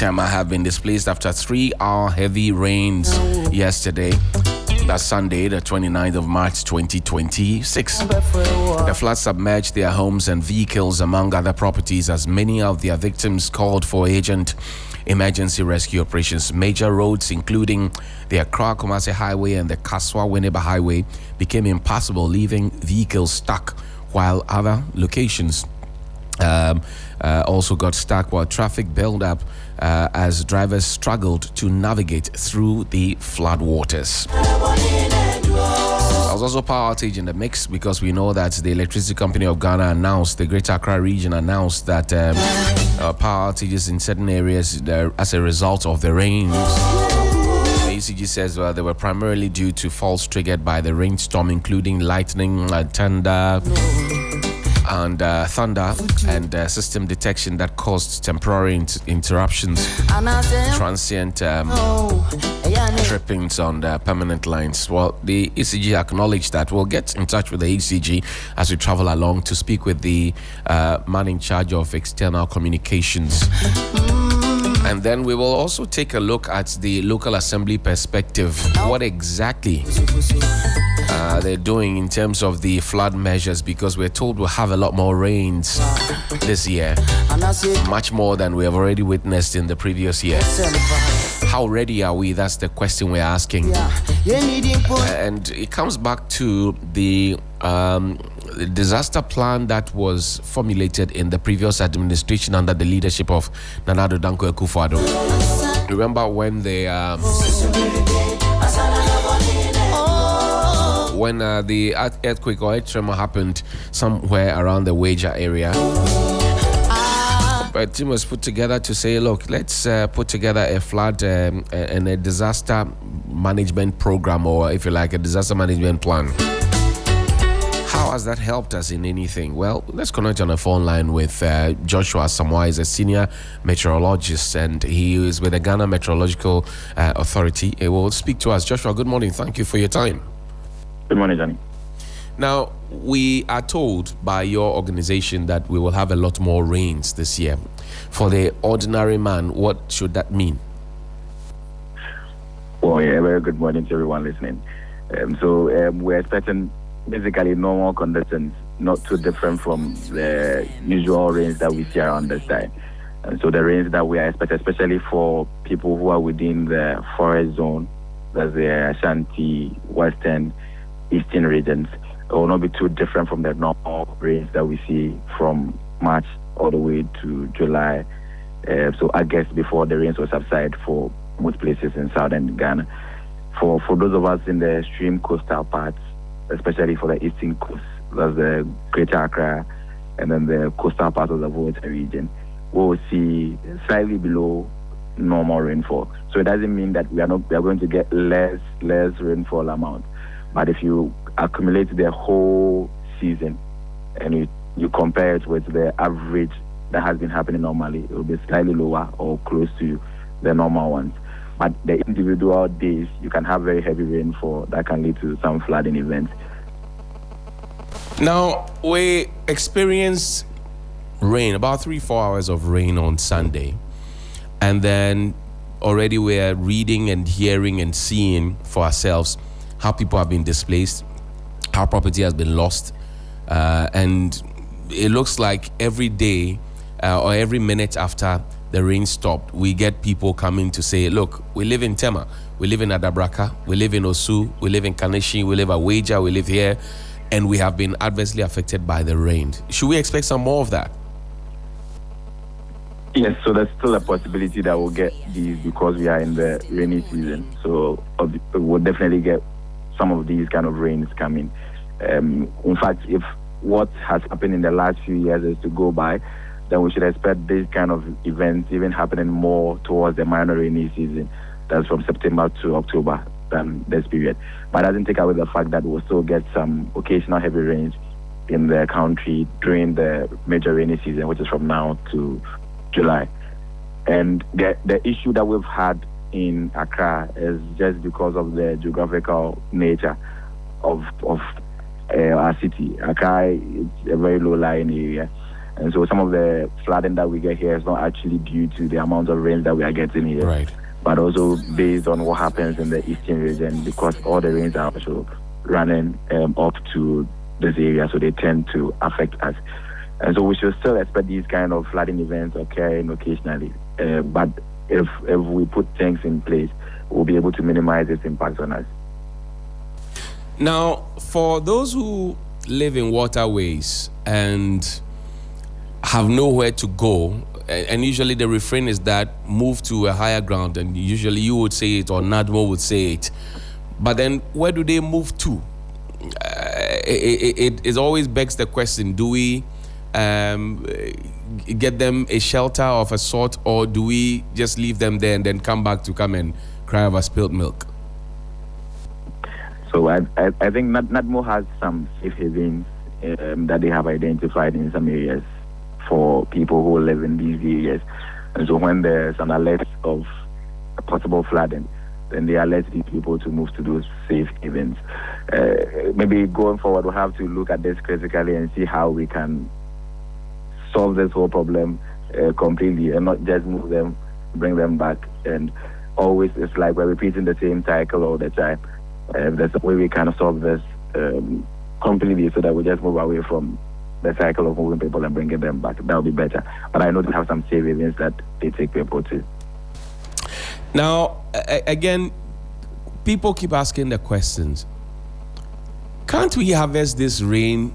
Tema have been displaced after 3-hour heavy rains yesterday. That's Sunday, the 29th of March 2026. The flood submerged their homes and vehicles, among other properties, as many of their victims called for urgent emergency rescue operations. Major roads, including the Accra-Kumasi Highway and the Kaswa-Winneba Highway, became impassable, leaving vehicles stuck, while other locations also got stuck, while traffic built up as drivers struggled to navigate through the flood waters. There was also power outage in the mix, because we know that the Electricity Company of Ghana announced, the Greater Accra region announced that power outages in certain areas as a result of the rains. The ECG says they were primarily due to faults triggered by the rainstorm, including lightning, thunder, and system detection that caused temporary interruptions, transient trippings on the permanent lines. Well, the ECG acknowledged that. We'll get in touch with the ECG as we travel along to speak with the man in charge of external communications. And then we will also take a look at the local assembly perspective. What exactly they're doing in terms of the flood measures, because we're told we'll have a lot more rains this year, much more than we have already witnessed in the previous year. How ready are we? That's the question we're asking. And it comes back to the disaster plan that was formulated in the previous administration under the leadership of Nana Addo Dankwa Akufo-Addo. Remember when the earthquake or earth tremor happened somewhere around the Wager area? But team was put together to say, look, let's put together a flood and a disaster management program, or if you like, a disaster management plan. How has that helped us in anything? Well, let's connect on a phone line with Joshua Samoa. He's a senior meteorologist, and he is with the Ghana Meteorological Authority. He will speak to us. Joshua, good morning. Thank you for your time. Good morning, Johnnie. Now, we are told by your organization that we will have a lot more rains this year. For the ordinary man, what should that mean? Well, yeah, very good morning to everyone listening. We're expecting basically normal conditions, not too different from the usual rains that we see around this time. And so the rains that we are expecting, especially for people who are within the forest zone, that's the Ashanti, Western, Eastern regions, it will not be too different from the normal rains that we see from March all the way to July. So I guess before the rains will subside for most places in southern Ghana. For those of us in the extreme coastal parts, especially for the eastern coast, that's the Greater Accra and then the coastal part of the Volta region, we will see slightly below normal rainfall. So it doesn't mean that we are going to get less rainfall amount. But if you accumulate the whole season and you compare it with the average that has been happening normally, it will be slightly lower or close to the normal ones. But the individual days, you can have very heavy rainfall that can lead to some flooding events. Now, we experienced rain, about 3-4 hours of rain on Sunday. And then already we're reading and hearing and seeing for ourselves how people have been displaced, how property has been lost. And it looks like every day or every minute after the rain stopped, we get people coming to say, look, we live in Tema, we live in Adabraka, we live in Osu, we live in Kaneshi, we live at Wager, we live here, and we have been adversely affected by the rain. Should we expect some more of that? Yes, so there's still a possibility that we'll get these because we are in the rainy season. So we'll definitely get some of these kind of rains coming. In fact, if what has happened in the last few years is to go by, then we should expect this kind of events even happening more towards the minor rainy season. That's from September to October than this period. But it doesn't take away the fact that we'll still get some occasional heavy rains in the country during the major rainy season, which is from now to July. And the issue that we've had in Accra is just because of the geographical nature of our city. Accra is a very low-lying area. And so some of the flooding that we get here is not actually due to the amount of rain that we are getting here, right, but also based on what happens in the eastern region, because all the rains are also running up to this area, so they tend to affect us. And so we should still expect these kind of flooding events occurring occasionally. But if we put things in place, we'll be able to minimize its impact on us. Now, for those who live in waterways and have nowhere to go, and usually the refrain is that move to a higher ground, and usually you would say it or NADMO would say it. But then where do they move to? It always begs the question, do we get them a shelter of a sort, or do we just leave them there and then come back to come and cry over spilled milk? So I think NADMO has some safe havens that they have identified in some areas for people who live in these areas. And so when there's an alert of a possible flooding, then they alert these people to move to those safe havens. Maybe going forward, we'll have to look at this critically and see how we can solve this whole problem completely and not just move them, bring them back. And always it's like we're repeating the same cycle all the time. There's a way we can solve this completely so that we just move away from the cycle of moving people and bringing them back. That would be better. But I know they have some safe havens that they take people to. Now, again, people keep asking the questions. Can't we harvest this rain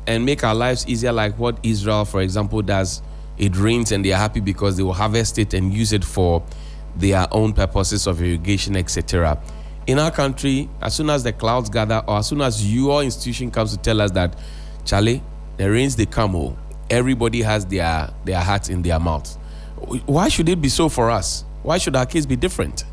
and make our lives easier like what Israel, for example, does? It rains and they are happy because they will harvest it and use it for their own purposes of irrigation, etc. In our country, as soon as the clouds gather, or as soon as your institution comes to tell us that, Charlie, the rains, they come, everybody has their heart in their mouth. Why should it be so for us? Why should our case be different?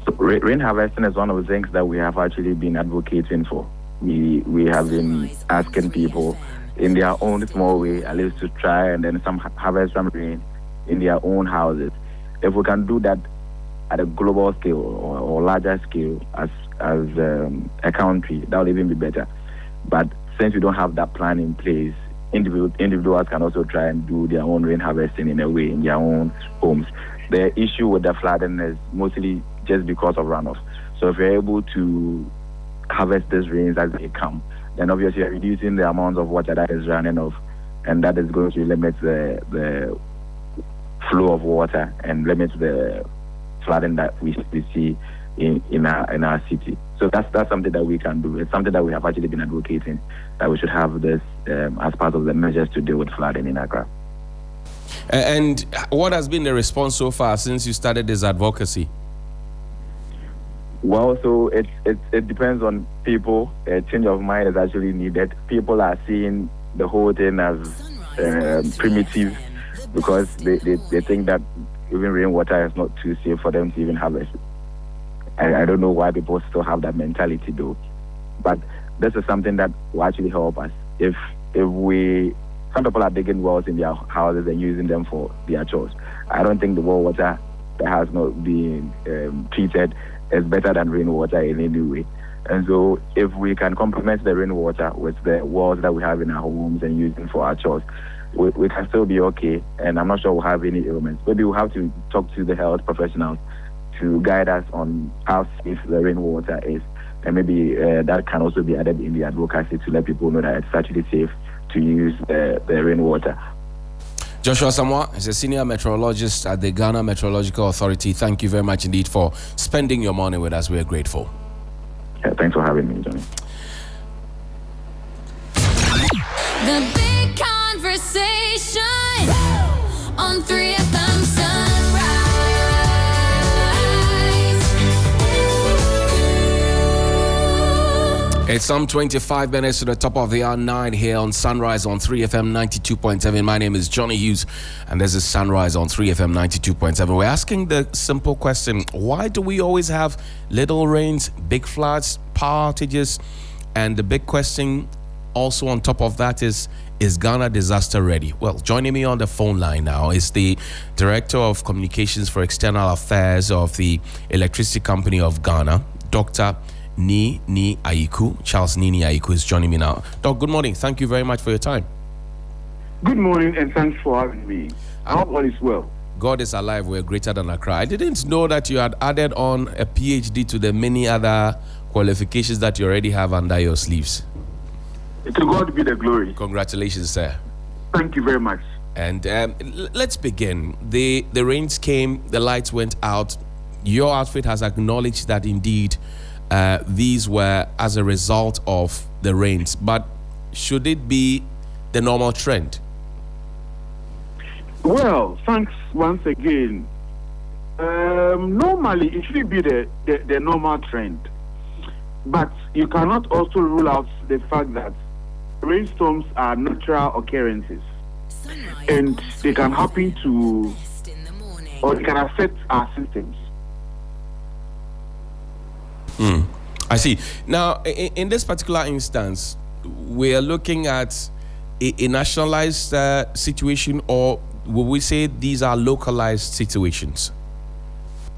So rain harvesting is one of the things that we have actually been advocating for. We have been asking people in their own small way, at least to try and then harvest some rain in their own houses. If we can do that at a global scale or larger scale as a country, that would even be better. But since we don't have that plan in place, individuals can also try and do their own rain harvesting in a way in their own homes. The issue with the flooding is mostly just because of runoff. So if you're able to harvest these rains as they come, then obviously you're reducing the amount of water that is running off, and that is going to limit the flow of water and limit the flooding that we see in our city. So that's something that we can do. It's something that we have actually been advocating, that we should have this as part of the measures to deal with flooding in Accra. And what has been the response so far since you started this advocacy? Well, so it depends on people. A change of mind is actually needed. People are seeing the whole thing as primitive because they think that even rainwater is not too safe for them to even harvest. I don't know why people still have that mentality though. But this is something that will actually help us. If some people are digging wells in their houses and using them for their chores. I don't think the well water that has not been treated is better than rainwater in any way. And so if we can complement the rainwater with the wells that we have in our homes and using for our chores, we can still be okay. And I'm not sure we'll have any ailments. Maybe we'll have to talk to the health professionals to guide us on how safe the rainwater is. And maybe that can also be added in the advocacy to let people know that it's actually safe to use the rainwater. Joshua Samoa is a senior meteorologist at the Ghana Meteorological Authority. Thank you very much indeed for spending your morning with us. We are grateful. Yeah, thanks for having me, Johnny. The big conversation on 3FM Sunrise. It's some 25 minutes to the top of the hour 9 here on Sunrise on 3FM 92.7. My name is Johnnie Hughes, and this is Sunrise on 3FM 92.7. We're asking the simple question: why do we always have little rains, big floods, power outages? And the big question also on top of that is Ghana disaster ready? Well, joining me on the phone line now is the Director of Communications for External Affairs of the Electricity Company of Ghana, Dr. Ni Aiku. Charles Nini Aiku is joining me now. Doc, good morning. Thank you very much for your time. Good morning and thanks for having me. I hope all is well. God is alive. We're greater than Accra. I didn't know that you had added on a PhD to the many other qualifications that you already have under your sleeves. To God be the glory. Congratulations, sir. Thank you very much. And let's begin. The rains came, the lights went out. Your outfit has acknowledged that indeed these were as a result of the rains. But should it be the normal trend? Well, thanks once again. Normally, it should be the normal trend. But you cannot also rule out the fact that rainstorms are natural occurrences. And they can happen to, or they can affect our systems. I see. Now, in this particular instance, we are looking at a nationalized situation, or will we say these are localized situations?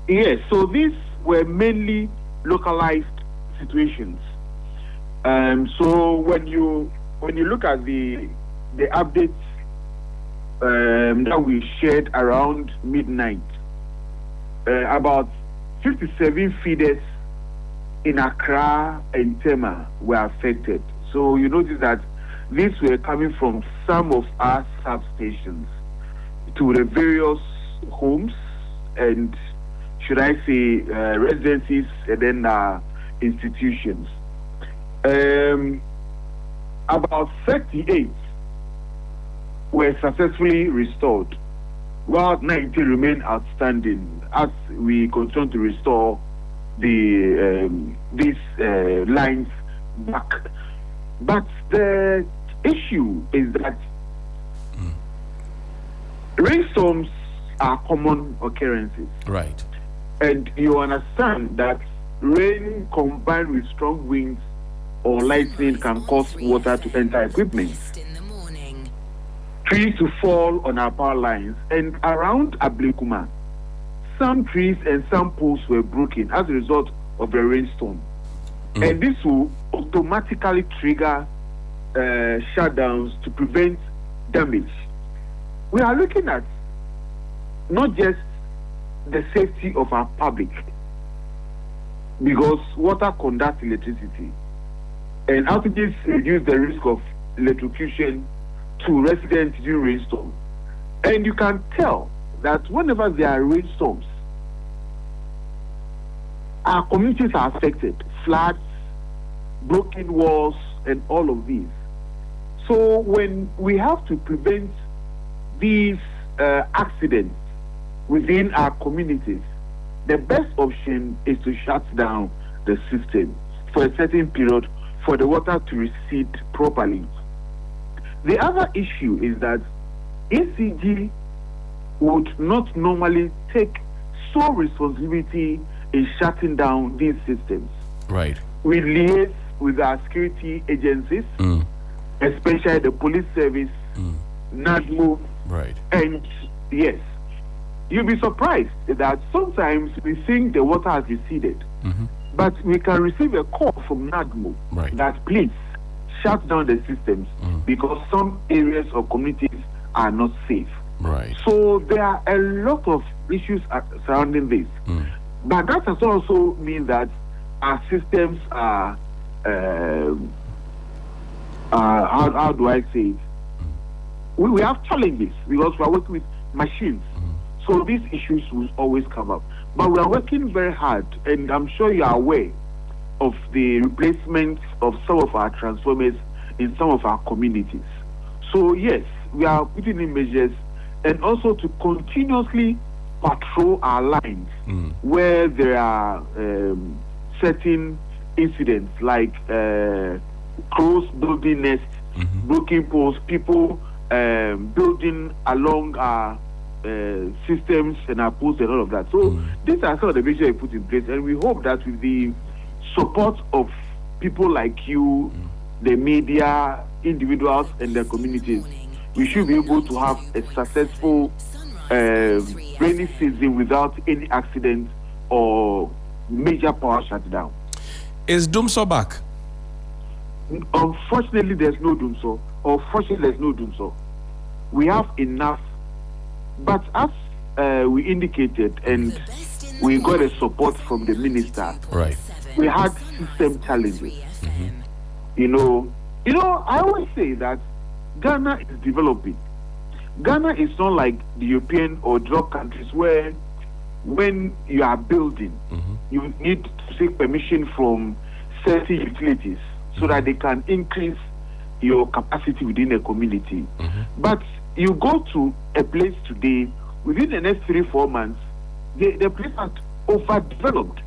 Yes, so these were mainly localized situations. So when you look at the updates that we shared around midnight, about 57 feeders in Accra and Tema were affected. So you notice that these were coming from some of our substations to the various homes and, should I say, residencies and then institutions. About 38 were successfully restored, while 90 remain outstanding as we continue to restore these lines back. But the issue is that rainstorms are common occurrences. Right. And you understand that rain combined with strong winds or lightning can cause water to enter equipment, trees to fall on our power lines, and around Ablekuma, some trees and some poles were broken as a result of the rainstorm. And this will automatically trigger shutdowns to prevent damage. We are looking at not just the safety of our public, because water conducts electricity, and outages reduce the risk of electrocution to residents during rainstorm. And you can tell that whenever there are rainstorms, our communities are affected. Floods, broken walls, and all of these. So when we have to prevent these accidents within our communities, the best option is to shut down the system for a certain period for the water to recede properly. The other issue is that ECG would not normally take sole responsibility in shutting down these systems. Right. We liaise with our security agencies, especially the police service, NADMO, right. And yes, you'll be surprised that sometimes we think the water has receded, but we can receive a call from NADMO that please shut down the systems because some areas or communities are not safe. Right. So there are a lot of issues surrounding this. But that does also mean that our systems are, how do I say it? We have challenges because we are working with machines. So these issues will always come up. But we are working very hard, and I'm sure you are aware of the replacement of some of our transformers in some of our communities. So yes, we are putting in measures, and also to continuously patrol our lines where there are certain incidents like crows building nests, broken poles, people building along our systems and our posts and all of that. So these are some of the measures we put in place, and we hope that with the support of people like you, the media, individuals, and the communities, we should be able to have a successful rainy season without any accident or major power shutdown. Is Dumso back? Unfortunately, there's no Dumso. Or fortunately, there's no Dumso. we have enough. But as we indicated, and we got a support from the minister, Right. we had system challenges. You know, I always say that Ghana is developing. Ghana is not like the European or drug countries where when you are building, you need to seek permission from certain utilities so that they can increase your capacity within a community. But you go to a place today, within the next 3-4 months, the place is overdeveloped.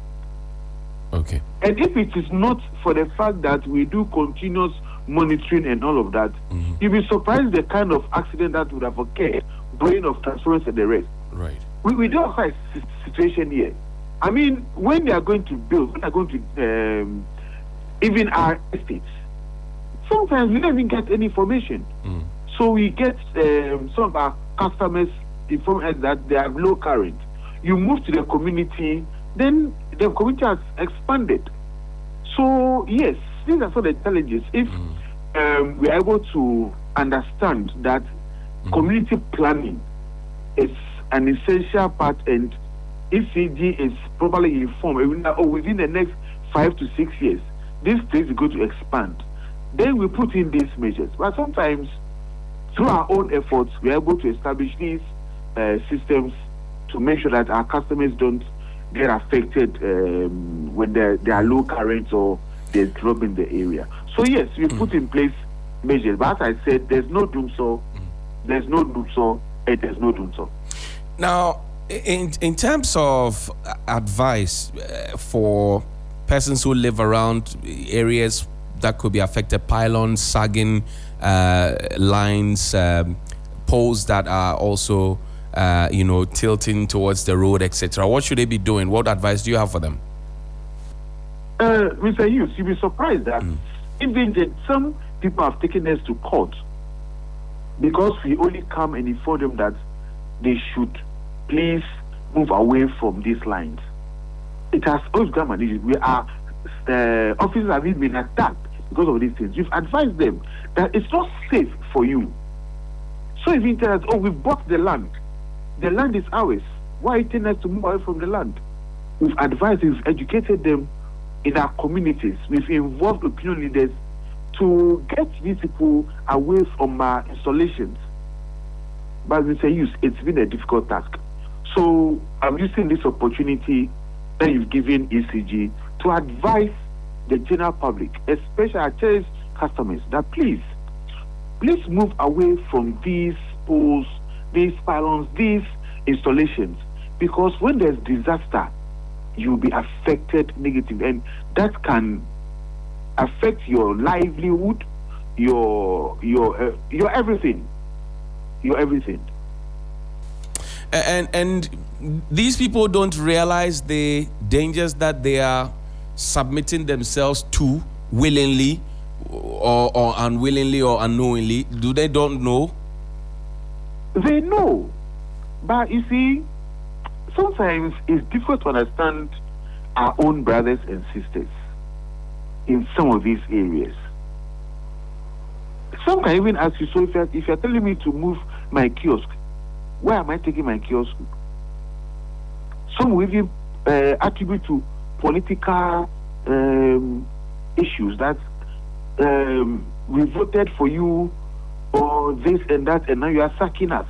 Okay. And if it is not for the fact that we do continuous monitoring and all of that, you'll be surprised the kind of accident that would have occurred, blowing of transformers and the rest. Right. We don't have a situation here. I mean, when they are going to build, when they are going to even our estates, sometimes we don't even get any information. So we get some of our customers inform us that they have low current. You move to the community, then the community has expanded. So yes, these are some of the challenges. If we are able to understand that community planning is an essential part, and ECG is properly informed, within the next 5 to 6 years, this place is going to expand. Then we put in these measures. But sometimes, through our own efforts, we are able to establish these systems to make sure that our customers don't get affected when there are low currents or there's drop in the area. So yes, we put in place measures. But as I said, there's no doom so, there's no doom so, and there's no doom so. Now, in terms of advice for persons who live around areas that could be affected, pylons, sagging lines, poles that are also, tilting towards the road, etc. What should they be doing? What advice do you have for them? Mr. Hughes, you'll be surprised that even some people have taken us to court because we only come and inform them that they should please move away from these lines. It has always become an issue. We are officers have even been attacked because of these things. We've advised them that it's not safe for you. So if you tell us, we've bought the land is ours, why are you telling us to move away from the land? We've advised, we've educated them in our communities. We've involved opinion leaders to get these people away from our installations. But Mr. Hughes, it's been a difficult task. So I'm using this opportunity that you've given ECG to advise the general public, especially our cherished customers, that please move away from these poles, these pylons, these installations, because when there's disaster, you'll be affected negatively, and that can affect your livelihood, your everything, And these people don't realize the dangers that they are submitting themselves to willingly or unwillingly or unknowingly. Do they don't know? They know. But you see, sometimes it's difficult to understand our own brothers and sisters in some of these areas. Some can even ask you, so if you're telling me to move my kiosk, where am I taking my kiosk? Some will even attribute to political issues that we voted for you or this and that, and now you are sacking us.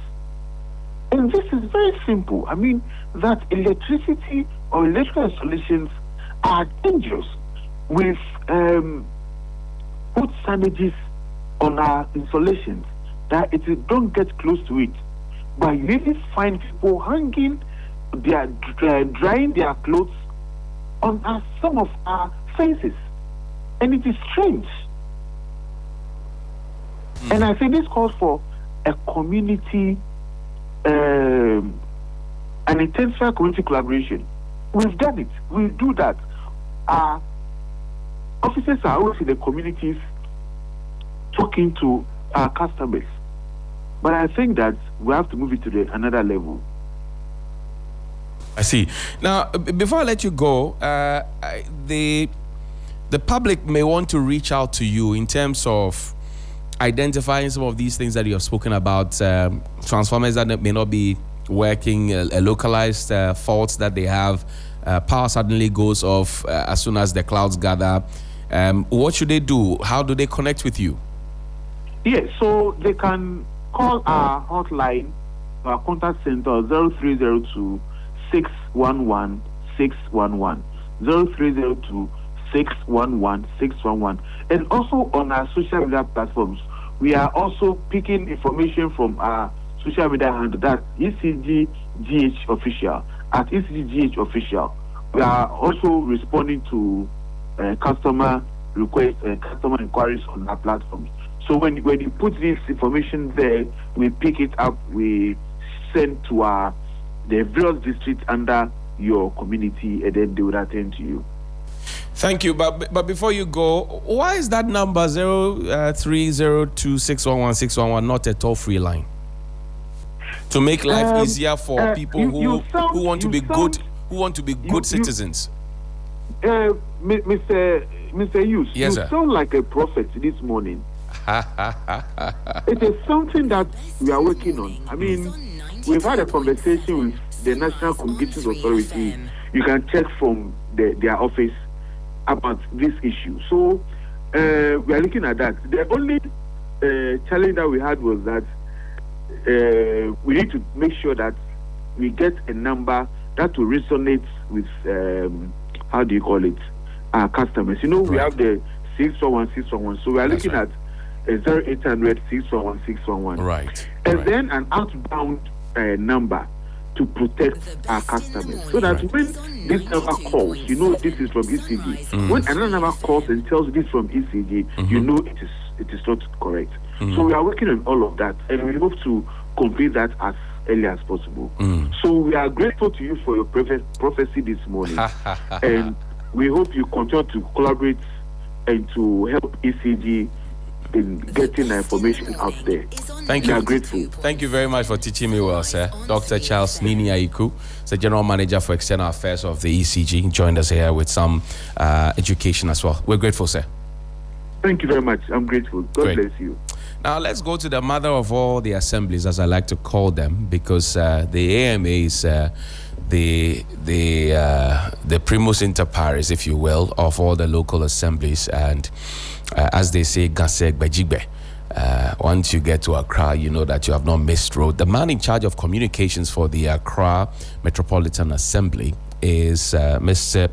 And this is very simple. I mean, that electricity or electrical installations are dangerous. We've put signages on our installations that it don't get close to it. But you even find people hanging, drying their clothes on some of our faces. And it is strange. And I think this calls for a community, an intensified community collaboration. We've done it. We do that. Our officers are always in the communities talking to our customers. But I think that we have to move it to another level. I see. Now, before I let you go, the public may want to reach out to you in terms of identifying some of these things that you have spoken about, transformers that may not be working, a localized faults that they have, power suddenly goes off as soon as the clouds gather. What should they do? How do they connect with you? Yes, so they can call our hotline, our contact center, 0302 611 611. 0302 611 611. And also on our social media platforms, we are also picking information from our social media handle, that's ECGGH Official, at ECGGH Official. We are also responding to customer requests and customer inquiries on our platforms. So when you put this information there, we pick it up, we send to the various districts under your community, and then they will attend to you. Thank you. But before you go, why is that number 0302611611 not a toll-free line? To make life easier for people who want to be good citizens. Mr. Hughes, yes, you sir. sound like a prophet this morning. It is something that we are working on. I mean, we've had a conversation with the National Communications Authority. You can check from their office about this issue. So we are looking at that. The only challenge that we had was that we need to make sure that we get a number that will resonate with how do you call it, our customers. You know, we have the 611 so we are looking at 0800 611 611. Right. And then an outbound number to protect our customers, so that when this number calls, you know this is from ECG. When another number calls and tells this from ECG, you know it is not correct. So we are working on all of that, and we hope to complete that as early as possible. So we are grateful to you for your prophecy this morning, and we hope you continue to collaborate and to help ECG in getting the information out there. Thank you. We are grateful. Thank you very much for teaching me well, sir. Dr. Charles Nini Aiku, the General Manager for External Affairs of the ECG, joined us here with some education as well. We're grateful, sir. Thank you very much. I'm grateful. God bless you. Now let's go to the mother of all the assemblies, as I like to call them, because the AMA is the primus inter pares, if you will, of all the local assemblies, and as they say, Gaseg Bajigbe. Once you get to Accra, you know that you have not missed road. The man in charge of communications for the Accra Metropolitan Assembly is Mr.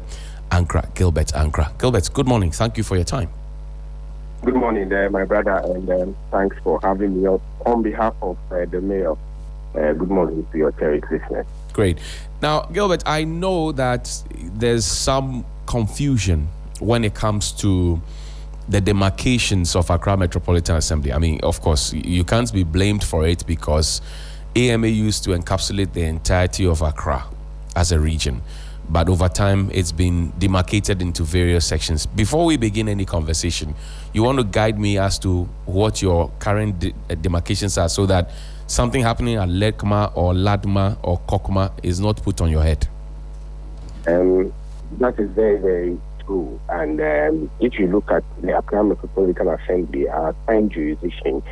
Ankra, Gilbert Ankra. Gilbert, good morning. Thank you for your time. Good morning, my brother, and thanks for having me on behalf of the mayor. Good morning to your terrific listeners. Great. Now, Gilbert, I know that there's some confusion when it comes to the demarcations of Accra Metropolitan Assembly. I mean, of course, you can't be blamed for it because AMA used to encapsulate the entirety of Accra as a region. But over time, it's been demarcated into various sections. Before we begin any conversation, you want to guide me as to what your current demarcations are so that something happening at Lekma or Ladma or Kokma is not put on your head. That is very, very true. And if you look at the Accra Metropolitan Assembly, our assigned jurisdiction,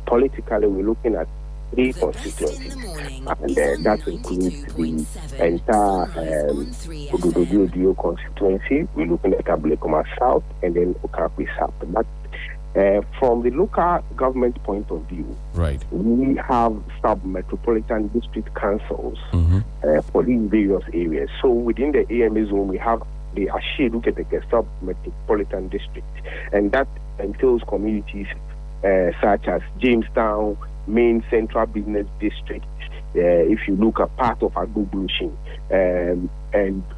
politically, we're looking at 3 constituencies, and that includes the entire Ododo constituency. We're looking at Ablekoma South and then Okakwe South. But from the local government point of view, right, we have sub-metropolitan district councils for these various areas. So within the AMA zone, we have the Ashe-Luketeke sub-metropolitan district, and that entails communities such as Jamestown, Main Central Business District, if you look at part of Agbogbo, and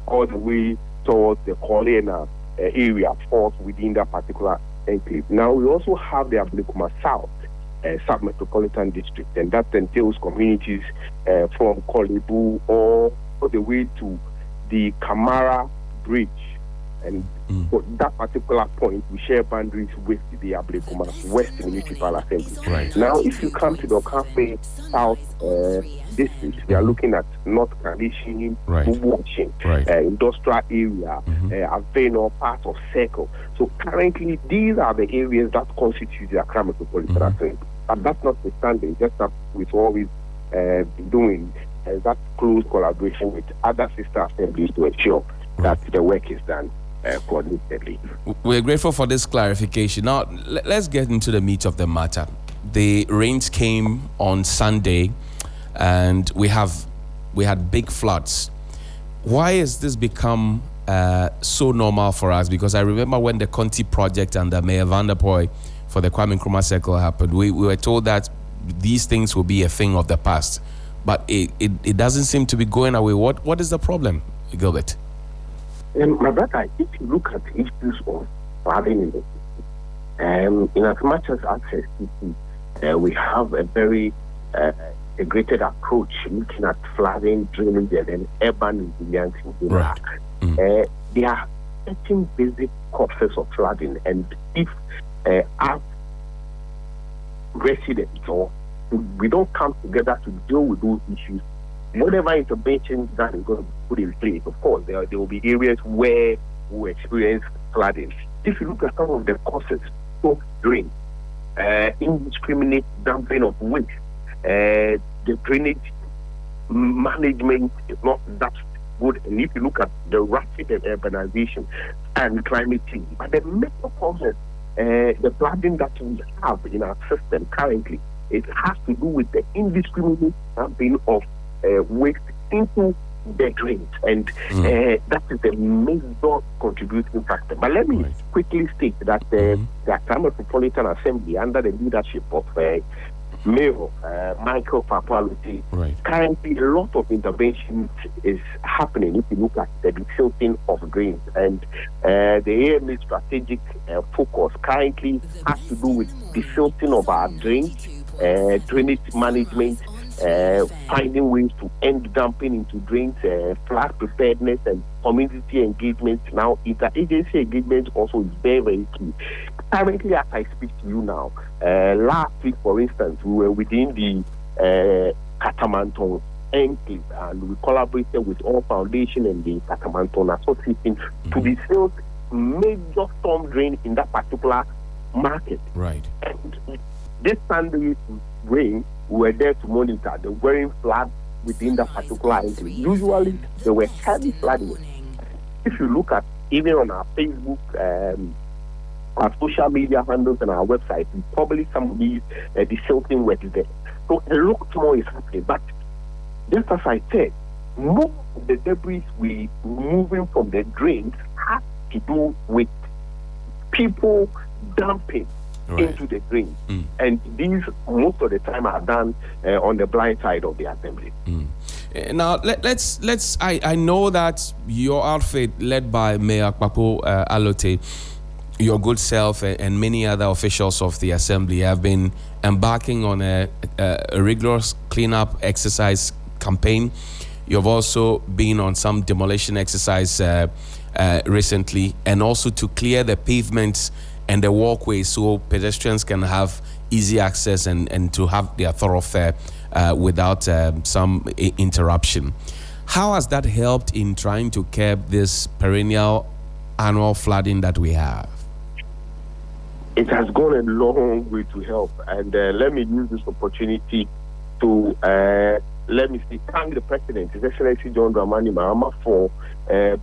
all the way towards the Kolena area falls within that particular enclave. Now, we also have the Ablekuma South sub-metropolitan district, and that entails communities from Kolebu all the way to the Kamara Bridge and for that particular point, we share boundaries with the Ablekuma West Municipal Assembly. Right. Now, if you come to the Okafe South district, we are looking at North Kalishi, Right. Bubuachi, Right. industrial area, Aveno, part of Circle. So currently, these are the areas that constitute the Accra Metropolitan Assembly. But that's notwithstanding, just as we've always been doing, that close collaboration with other sister assemblies to ensure that the work is done coordinatedly. We're grateful for this clarification. Now, let's get into the meat of the matter. The rains came on Sunday, and we had big floods. Why has this become so normal for us? Because I remember when the Conti project under Mayor Van der Poel for the Kwame Nkrumah Circle happened, we were told that these things will be a thing of the past. But it doesn't seem to be going away. What is the problem, Gilbert? My brother, if you look at issues of flooding in the city, in as much as access to we have a very integrated approach looking at flooding, drainage, and then urban resilience. Right. There are certain basic causes of flooding, and if as residents or we don't come together to deal with those issues, whatever interventions that is going to be put in place, of course, there will be areas where we experience flooding. If you look at some of the causes, so drain, indiscriminate dumping of waste, the drainage management is not that good. And if you look at the rapid urbanization and climate change, but the major causes, the flooding that we have in our system currently, it has to do with the indiscriminate dumping of waste into the drains, and that is the major contributing factor. But let me quickly state that the Accra Metropolitan Assembly, under the leadership of Mayor Michael Papaluti, currently a lot of interventions is happening. If you look at the desilting of drains, and the AMA strategic focus currently has to do with desilting of our drains, drainage management, finding ways to end dumping into drains, flood preparedness, and community engagement. Now, interagency engagement also is very, very key. Currently, as I speak to you now, last week, for instance, we were within the Katamanton enclave, and we collaborated with All Foundation and the Katamanton Association to desil major storm drain in that particular market. Right. And this Sunday rain, we were there to monitor the wearing flood within that particular enclave. Usually, there were heavy flooding. If you look at even on our Facebook, our social media handles and our website, we publish some of these desilting work there. So a lot more is happening. But just as I said, most of the debris we removing from the drains has to do with people dumping into the drains. And these most of the time are done on the blind side of the assembly. Now let's I know that your outfit, led by Mayor Kpapo Alote, your good self, and many other officials of the assembly have been embarking on a rigorous cleanup exercise campaign. You've also been on some demolition exercise recently, and also to clear the pavements and the walkways so pedestrians can have easy access and to have their thoroughfare without some interruption. How has that helped in trying to curb this perennial annual flooding that we have? It has gone a long way to help, and let me use this opportunity to thank the President, His Excellency John Dramani Mahama, for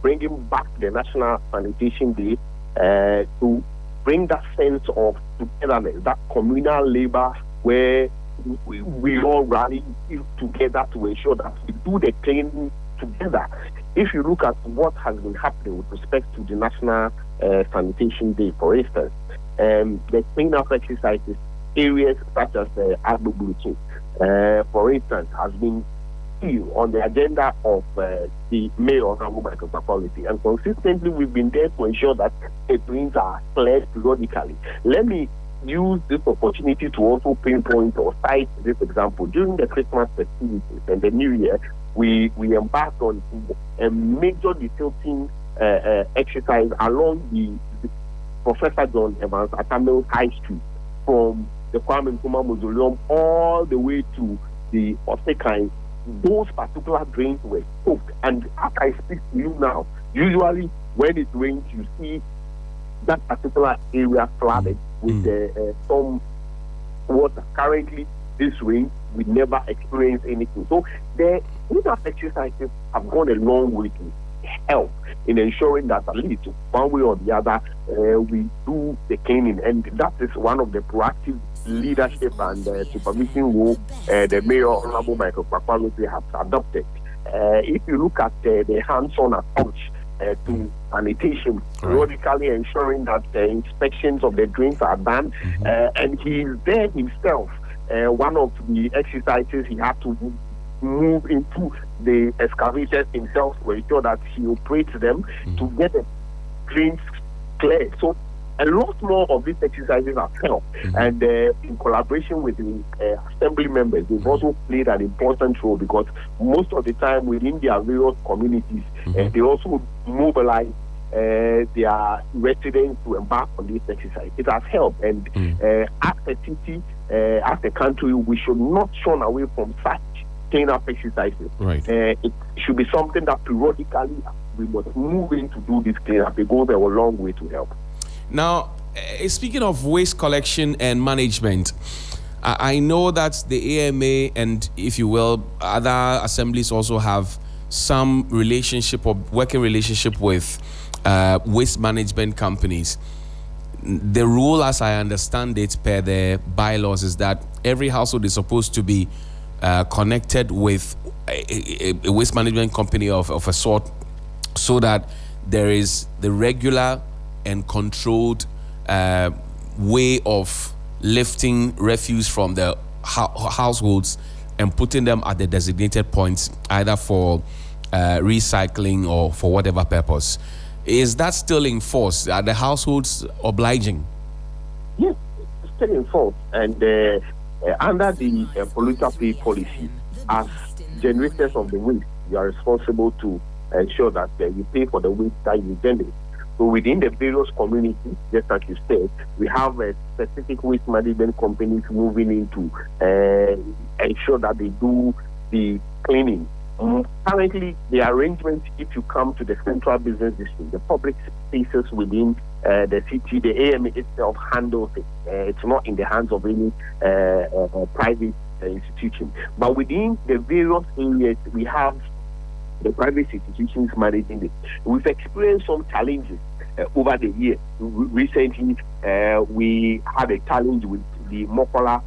bringing back the National Sanitation Day to bring that sense of togetherness, that communal labor where we all rally together to ensure that we do the cleaning together. If you look at what has been happening with respect to the National Sanitation Day, for instance, the cleanup exercises, areas such as Agbogbo, for instance, has been on the agenda of the Mayor of Michael Papaluti, and consistently we've been there to ensure that the drains are cleared periodically. Let me use this opportunity to also pinpoint or cite this example. During the Christmas festivities and the New Year, we embarked on a major desilting exercise along the Professor John Evans Atamil High Street from the Kwame Nkrumah Mausoleum all the way to the Osekai. Those particular drains were soaked, and as I speak to you now, usually when it rains, you see that particular area flooded with some water. Currently, this rain, we never experienced anything. So the cleanup exercises have gone a long way to help in ensuring that at least one way or the other we do the cleaning, and that is one of the proactive leadership and supervision role the Mayor Honorable Michael Kwakwalo has adopted. If you look at the hands-on approach to sanitation, periodically ensuring that the inspections of the drains are done, and he is there himself. One of the exercises he had to move into the excavators himself to ensure that he operates them to get the drains cleared. So a lot more of these exercises have helped, and in collaboration with the assembly members, they've also played an important role, because most of the time within their various communities, they also mobilize their residents to embark on this exercise. It has helped, and as a city, as a country, we should not shun away from such clean-up exercises. Right. It should be something that periodically we must move in to do this clean-up. It goes a long way to help. Now, speaking of waste collection and management, I know that the AMA and, if you will, other assemblies also have some relationship or working relationship with waste management companies. The rule, as I understand it, per the bylaws, is that every household is supposed to be connected with a waste management company of a sort, so that there is the regular and controlled way of lifting refuse from the households and putting them at the designated points, either for recycling or for whatever purpose. Is that still in force? Are the households obliging? Yes, it's still in force. And under the polluter pay policy, as generators of the waste, you are responsible to ensure that you pay for the waste that you generate. So within the various communities, just as you said, we have specific waste management companies moving into ensure that they do the cleaning. Currently, the arrangements, if you come to the central business district, the public spaces within the city, the AMA itself handles it. It's not in the hands of any private institution. But within the various areas, we have the private institutions managing it. We've experienced some challenges over the years. Recently, we had a challenge with the Mokola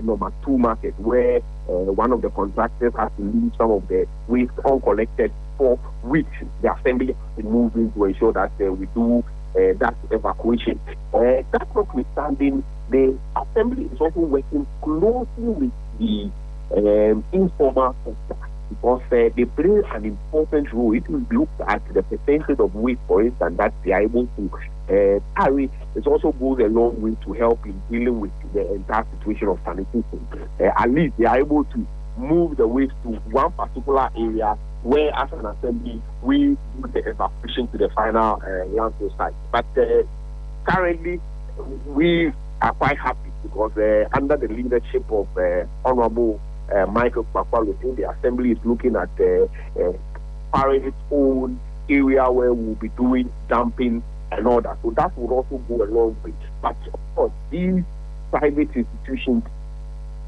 number 2 market, where one of the contractors has to leave some of the waste uncollected for weeks. The assembly has to move in to ensure that we do that evacuation. That notwithstanding, the assembly is also working closely with the informal sector, because they play an important role. It will look at the percentage of waste, for instance, that they are able to carry. It also goes a long way to help in dealing with the entire situation of sanitation. At least they are able to move the waste to one particular area, where as an assembly we do the evacuation to the final landfill site. But currently we are quite happy, because under the leadership of Honorable Michael Kwakwalo, the assembly is looking at carrying its own area where we'll be doing dumping and all that. So that would also go a long way. But of course, these private institutions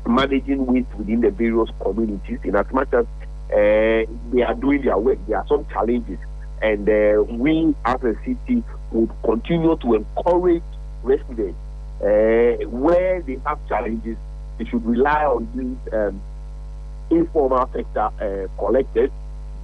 managing waste within the various communities, in as much as they are doing their work, there are some challenges. And we as a city would continue to encourage residents where they have challenges. They should rely on these informal sector collectors,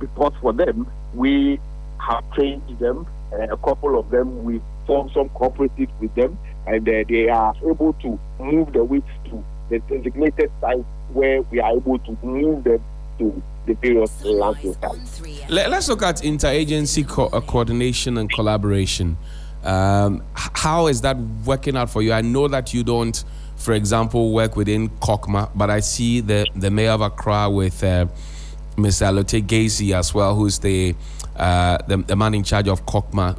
because for them, we have trained them. A couple of them, we form some cooperatives with them, and they are able to move the waste to the designated site, where we are able to move them to the various landfill sites. Let's look at interagency coordination and collaboration. How is that working out for you? I know that you don't, for example, work within Kokma, but I see the mayor of Accra with Mr. Alote Gacy as well, who's the the man in charge of Kokma,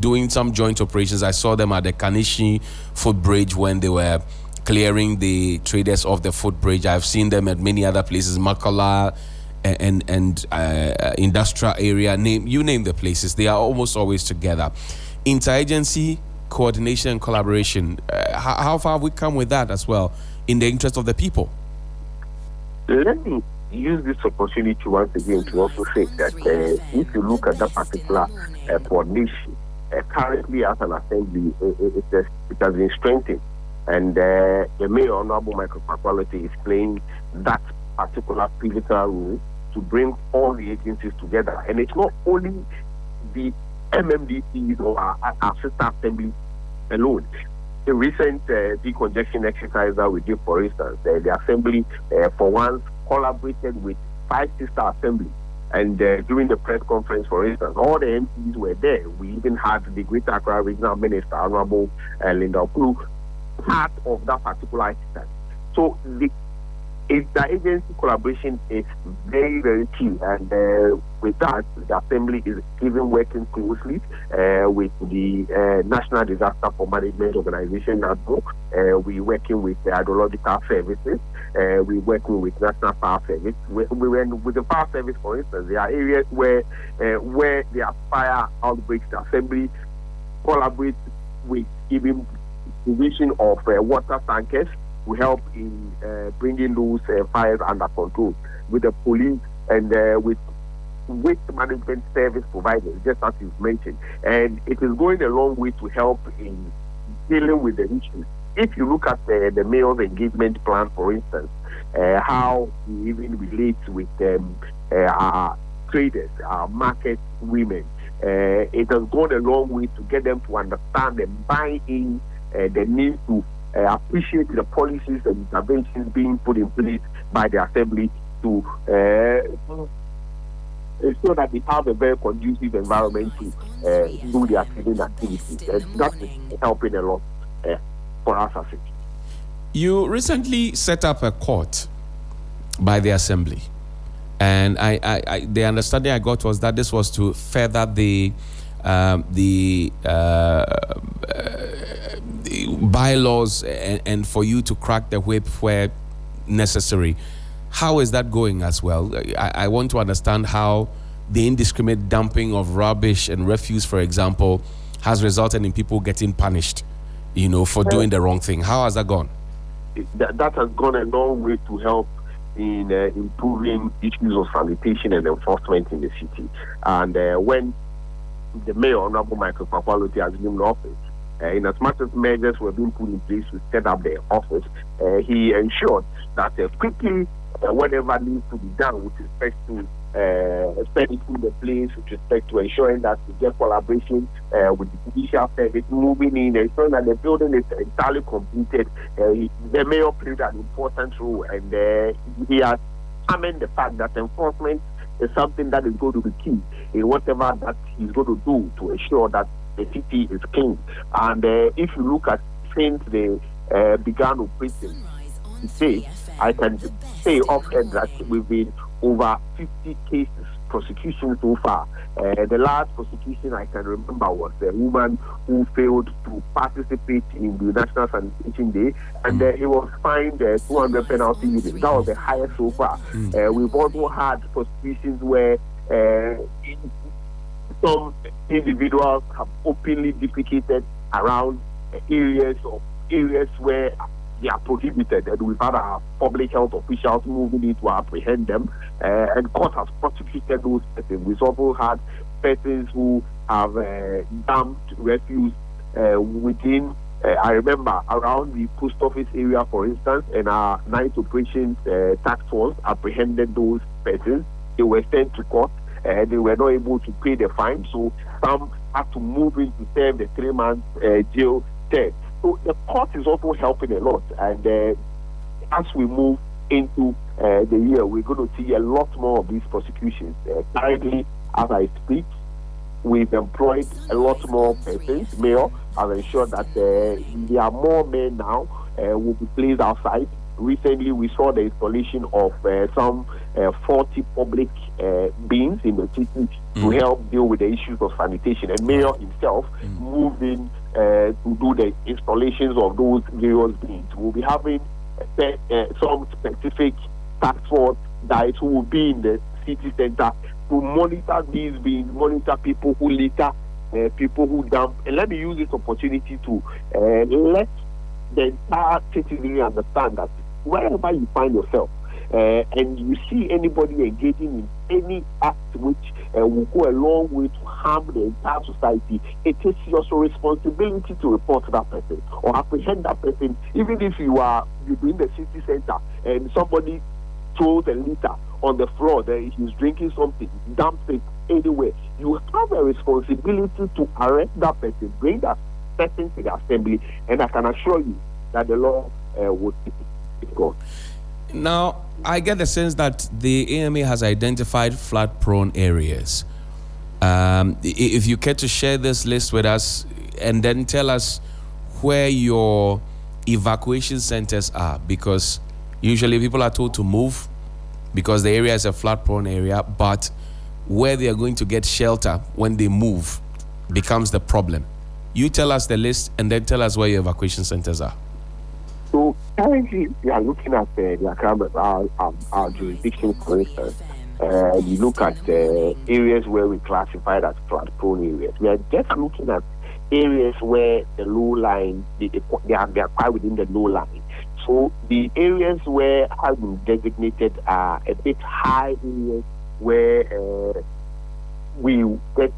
doing some joint operations. I saw them at the Kanishi footbridge when they were clearing the traders off the footbridge. I've seen them at many other places, Makala and industrial area. You name the places. They are almost always together. Interagency coordination and collaboration. How far have we come with that as well, in the interest of the people? Let me use this opportunity once again to also say that if you look at that particular coordination, currently as an assembly, it has been strengthened. And the Mayor, Honorable Michael Pakwaloti, is playing that particular pivotal role to bring all the agencies together. And it's not only the MMDCs or our sister assembly alone. The recent decongestion exercise that we did, for instance, the assembly for once collaborated with 5 sister assemblies. And during the press conference, for instance, all the MPs were there. We even had the Greater Accra Regional Minister, Honorable Linda Okulu, part of that particular exercise. So the agency collaboration is very, very key. And with that, the Assembly is even working closely with the National Disaster for Management Organization, NADMO. We're working with the hydrological services. We're working with National Power Service. With the Power Service, for instance, there are areas where there are fire outbreaks. The Assembly collaborates with even provision of water tankers to help in bringing those fires under control, with the police and with waste management service providers, just as you've mentioned. And it is going a long way to help in dealing with the issues. If you look at the mayor's engagement plan, for instance, how he even relates with our traders, our market women, it has gone a long way to get them to understand and buy in the need to appreciate the policies and interventions being put in place by the Assembly to ensure that they have a very conducive environment to do their trading activities. That is helping a lot for us as a team. You recently set up a court by the Assembly, and I the understanding I got was that this was to further the bylaws and for you to crack the whip where necessary. How is that going as well? I want to understand how the indiscriminate dumping of rubbish and refuse, for example, has resulted in people getting punished, for doing the wrong thing. How has that gone? That has gone a long way to help in improving issues of sanitation and enforcement in the city. And when the Mayor, Honorable Michael Pakwaloti, has assumed office, in as much as measures were being put in place to set up the office, he ensured that quickly whatever needs to be done with respect to expediting the place, with respect to ensuring that we get collaboration with the judicial service, moving in, ensuring that the building is entirely completed. The mayor played an important role, and he has examined the fact that enforcement is something that is going to be key in whatever that he's going to do to ensure that the city is clean. And if you look at since they began operating today, I can say offhand that we've been over 50 cases prosecution so far. The last prosecution I can remember was the woman who failed to participate in the National Sanitation Day, and he was fined 200 penalty units. That was the highest so far. We've also had prosecutions where some individuals have openly defecated around areas where they are prohibited, and we've had our public health officials moving in to apprehend them, and court has prosecuted those persons. We've also had persons who have dumped refuse within, I remember, around the post office area, for instance, and our night operations task force apprehended those persons. They were sent to court. They were not able to pay the fine, so some had to move in to serve the 3-month jail term. So the court is also helping a lot, and as we move into the year, we're going to see a lot more of these prosecutions. Currently, as I speak, we've employed a lot more persons. Mayor has ensured that there are more men now will be placed outside recently we saw the installation of some 40 public bins in the city to help deal with the issues of sanitation. And Mayor himself moved in to do the installations of those various bins. We'll be having some specific task force guys who will be in the city center to monitor these bins, monitor people who litter, people who dump. And let me use this opportunity to let the entire citizenry understand that wherever you find yourself and you see anybody engaging in any act which will go a long way to harm the entire society, it is your responsibility to report that person or apprehend that person. Even if you're in the city center and somebody throws a litter on the floor, that he's drinking something, dumps it anywhere, you have a responsibility to arrest that person, bring that person to the assembly, and I can assure you that the law would go. Now, I get the sense that the AMA has identified flood-prone areas. If you care to share this list with us and then tell us where your evacuation centers are, because usually people are told to move because the area is a flood-prone area, but where they are going to get shelter when they move becomes the problem. You tell us the list and then tell us where your evacuation centers are. So currently, we are looking at our jurisdiction, for instance. We look at areas where we classified as flood-prone areas. We are just looking at areas where the low line, they are quite within the low line. So the areas where have been designated are a bit high areas where we get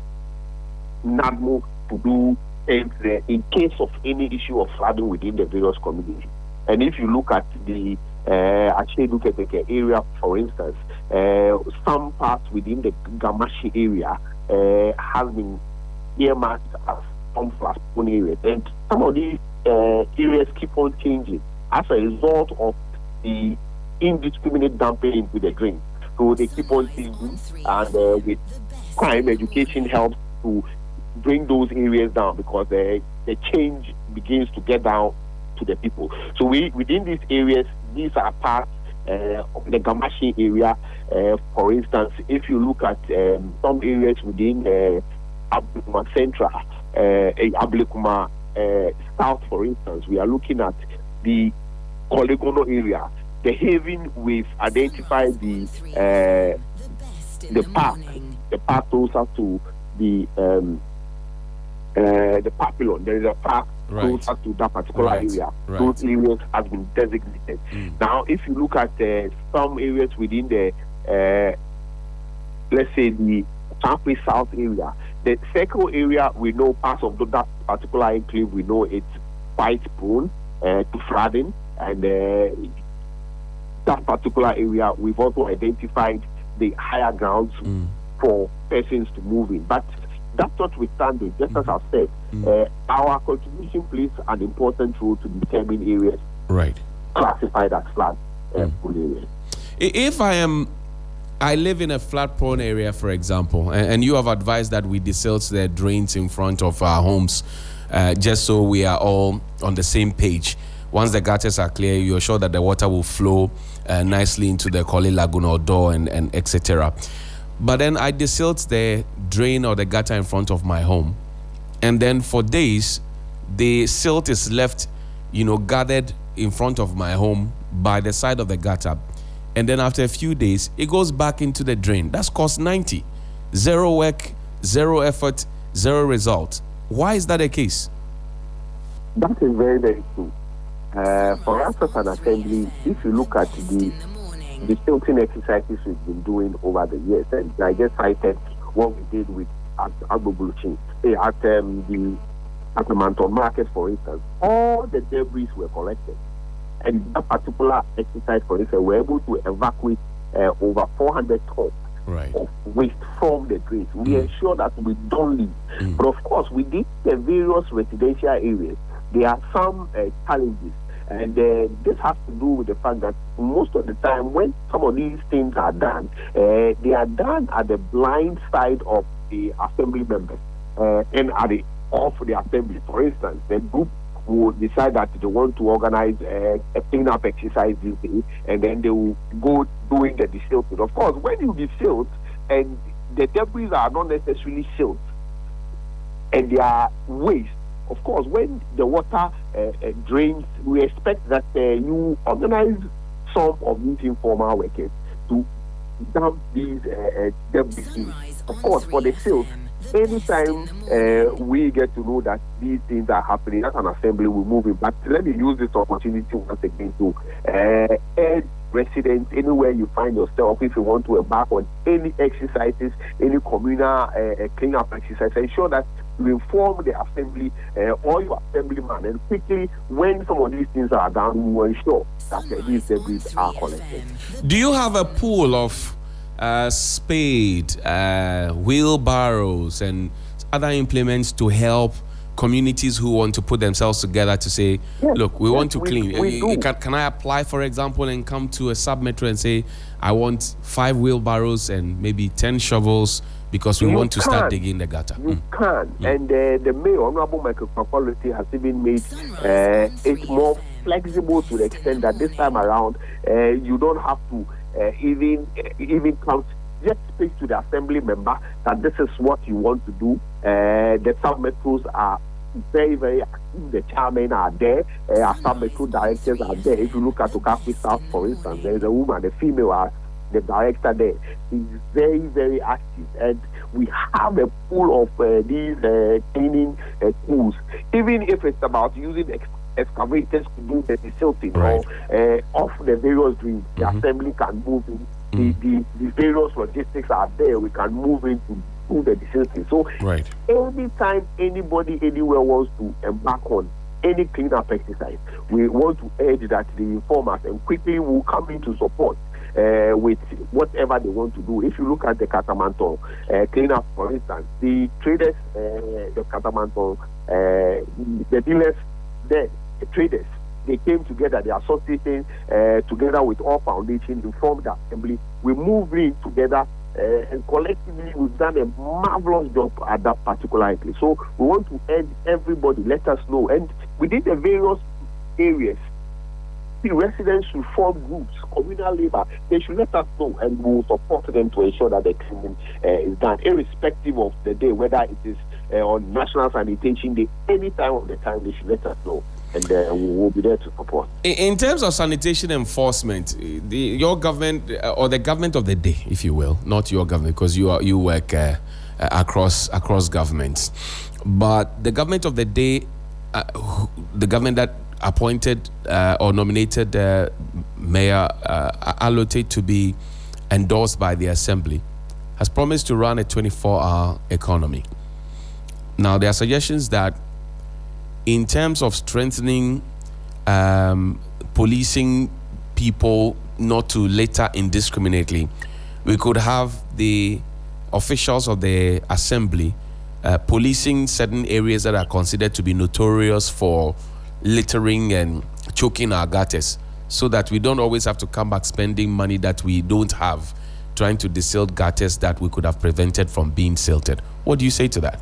NADMO to do things in case of any issue of flooding within the various communities. And if you look at the area, for instance, some parts within the Gamashi area have been earmarked as some flood-prone areas. And some of these areas keep on changing as a result of the indiscriminate dumping into the drain. So they keep on changing, and with crime education helps to bring those areas down, because the change begins to get down to the people. So within these areas, these are parts of the Gamashi area. For instance, if you look at some areas within Ablekuma Central, Ablekuma South, for instance, we are looking at the Kolegono area. The haven, we've identified the park closer to the Papillon. There is a park closer to that particular area. Those areas have been designated. Now, if you look at some areas within the, let's say the Southwest South area, the circle area, we know parts of that particular enclave, we know it's quite prone to flooding, and that particular area, we've also identified the higher grounds for persons to move in. But that's notwithstanding, just as I've said, our contribution plays an important role to determine areas classified as flood-prone areas. If I live in a flood-prone area, for example, and you have advised that we desilt the drains in front of our homes, just so we are all on the same page. Once the gutters are clear, you're sure that the water will flow nicely into the Koli Lagoon or door and etc. But then I desilt the drain or the gutter in front of my home, and then for days the silt is left, gathered in front of my home by the side of the gutter, and then after a few days it goes back into the drain. That's cost 90. Zero work, zero effort, zero result. Why is that the case? That is very, very true. For us as an assembly, if you look at the silting exercises we've been doing over the years, and I just cited what we did with at Agbobuluchin, at the Manton Market, for instance, all the debris were collected. And that particular exercise, for instance, we were able to evacuate over 400 tons of waste from the drains. We ensure that we don't leave. But of course, within the various residential areas, there are some challenges. And this has to do with the fact that most of the time when some of these things are done, they are done at the blind side of the assembly members and at the off the assembly. For instance, the group will decide that they want to organize a cleanup exercise this day, and then they will go doing the desilting. Of course, when you desilt and the debris are not necessarily silt and they are waste, of course, when the water drains, we expect that you organize some of these informal workers to dump these debris in. Of course, for the silt, anytime we get to know that these things are happening, as an assembly, we move it. But let me use this opportunity once again to urge residents, anywhere you find yourself, if you want to embark on any exercises, any communal cleanup exercise, ensure that you inform the assembly or your assemblyman, and quickly, when some of these things are done, we will ensure that these debris are collected. Do you have a pool of spade, wheelbarrows, and other implements to help communities who want to put themselves together to say, yes, look, we want to clean? We Can I apply, for example, and come to a sub-metro and say, I want 5 wheelbarrows and maybe 10 shovels because we want to start digging the gutter? You can. And the mayor, Honorable Michael Kwakwaloti, has even made it more flexible to the extent that this time around, you don't have to even come. Just speak to the assembly member that this is what you want to do. The sub-metros are very, very active. The chairmen are there. Our sub-metro directors are there. If you look at Okapi South, for instance, there's a woman, the female, the director there. She's very, very active. And we have a pool of these cleaning tools. Even if it's about using excavators to do the desilting, right, or off the various drains, the assembly can move in. The various logistics are there. We can move into do the desilting. So anytime anybody anywhere wants to embark on any cleanup exercise, we want to urge that they inform us, and quickly we'll come in to support with whatever they want to do. If you look at the Katamanton cleanup, for instance, the traders, the Katamanton, the dealers there, the traders, they came together, the association, together with all foundations, informed the assembly. We moved in together, and collectively we've done a marvelous job at that particular place. So we want to urge everybody, let us know. And within the various areas, the residents should form groups, communal labor. They should let us know, and we will support them to ensure that the cleaning is done, irrespective of the day, whether it is on National Sanitation Day, any time of the time, they should let us know. And we will be there to support. In terms of sanitation enforcement, your government, or the government of the day, if you will, not your government, because you work across governments, but the government of the day, the government that appointed or nominated Mayor Ullo to be endorsed by the Assembly, has promised to run a 24-hour economy. Now, there are suggestions that in terms of strengthening policing people not to litter indiscriminately, we could have the officials of the Assembly policing certain areas that are considered to be notorious for littering and choking our gutters, so that we don't always have to come back spending money that we don't have trying to desilt gutters that we could have prevented from being silted. What do you say to that?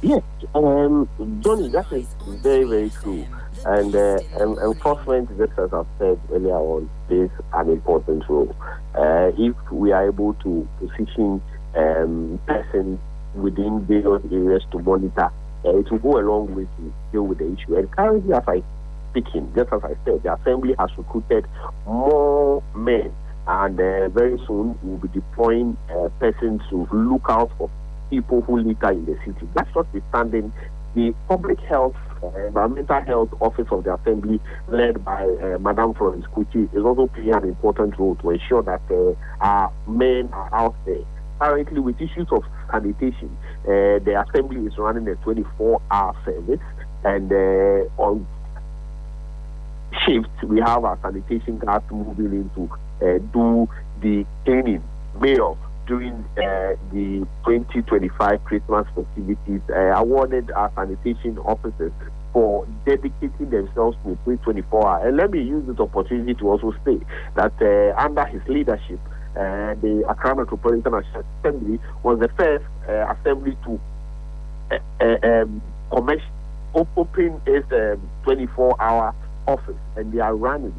Yes, Johnnie, that is very, very true. And enforcement, just as I've said earlier on, plays an important role. If we are able to position persons within various areas to monitor, it will go a long way to deal with the issue. And currently, as I speaking, just as I said, the Assembly has recruited more men, and very soon we'll be deploying persons to look out for people who litter in the city. That's notwithstanding the public health, environmental health office of the Assembly, led by Madam Florence Kuchi, is also playing an important role to ensure that our men are out there. Currently, with issues of sanitation, the Assembly is running a 24-hour service, and on shift, we have our sanitation guards moving in to do the cleaning. Mayor, during the 2025 Christmas festivities, awarded our sanitation officers for dedicating themselves to 24 hours. And let me use this opportunity to also say that under his leadership, the Accra Metropolitan Assembly was the first assembly to open its 24-hour office, and they are running.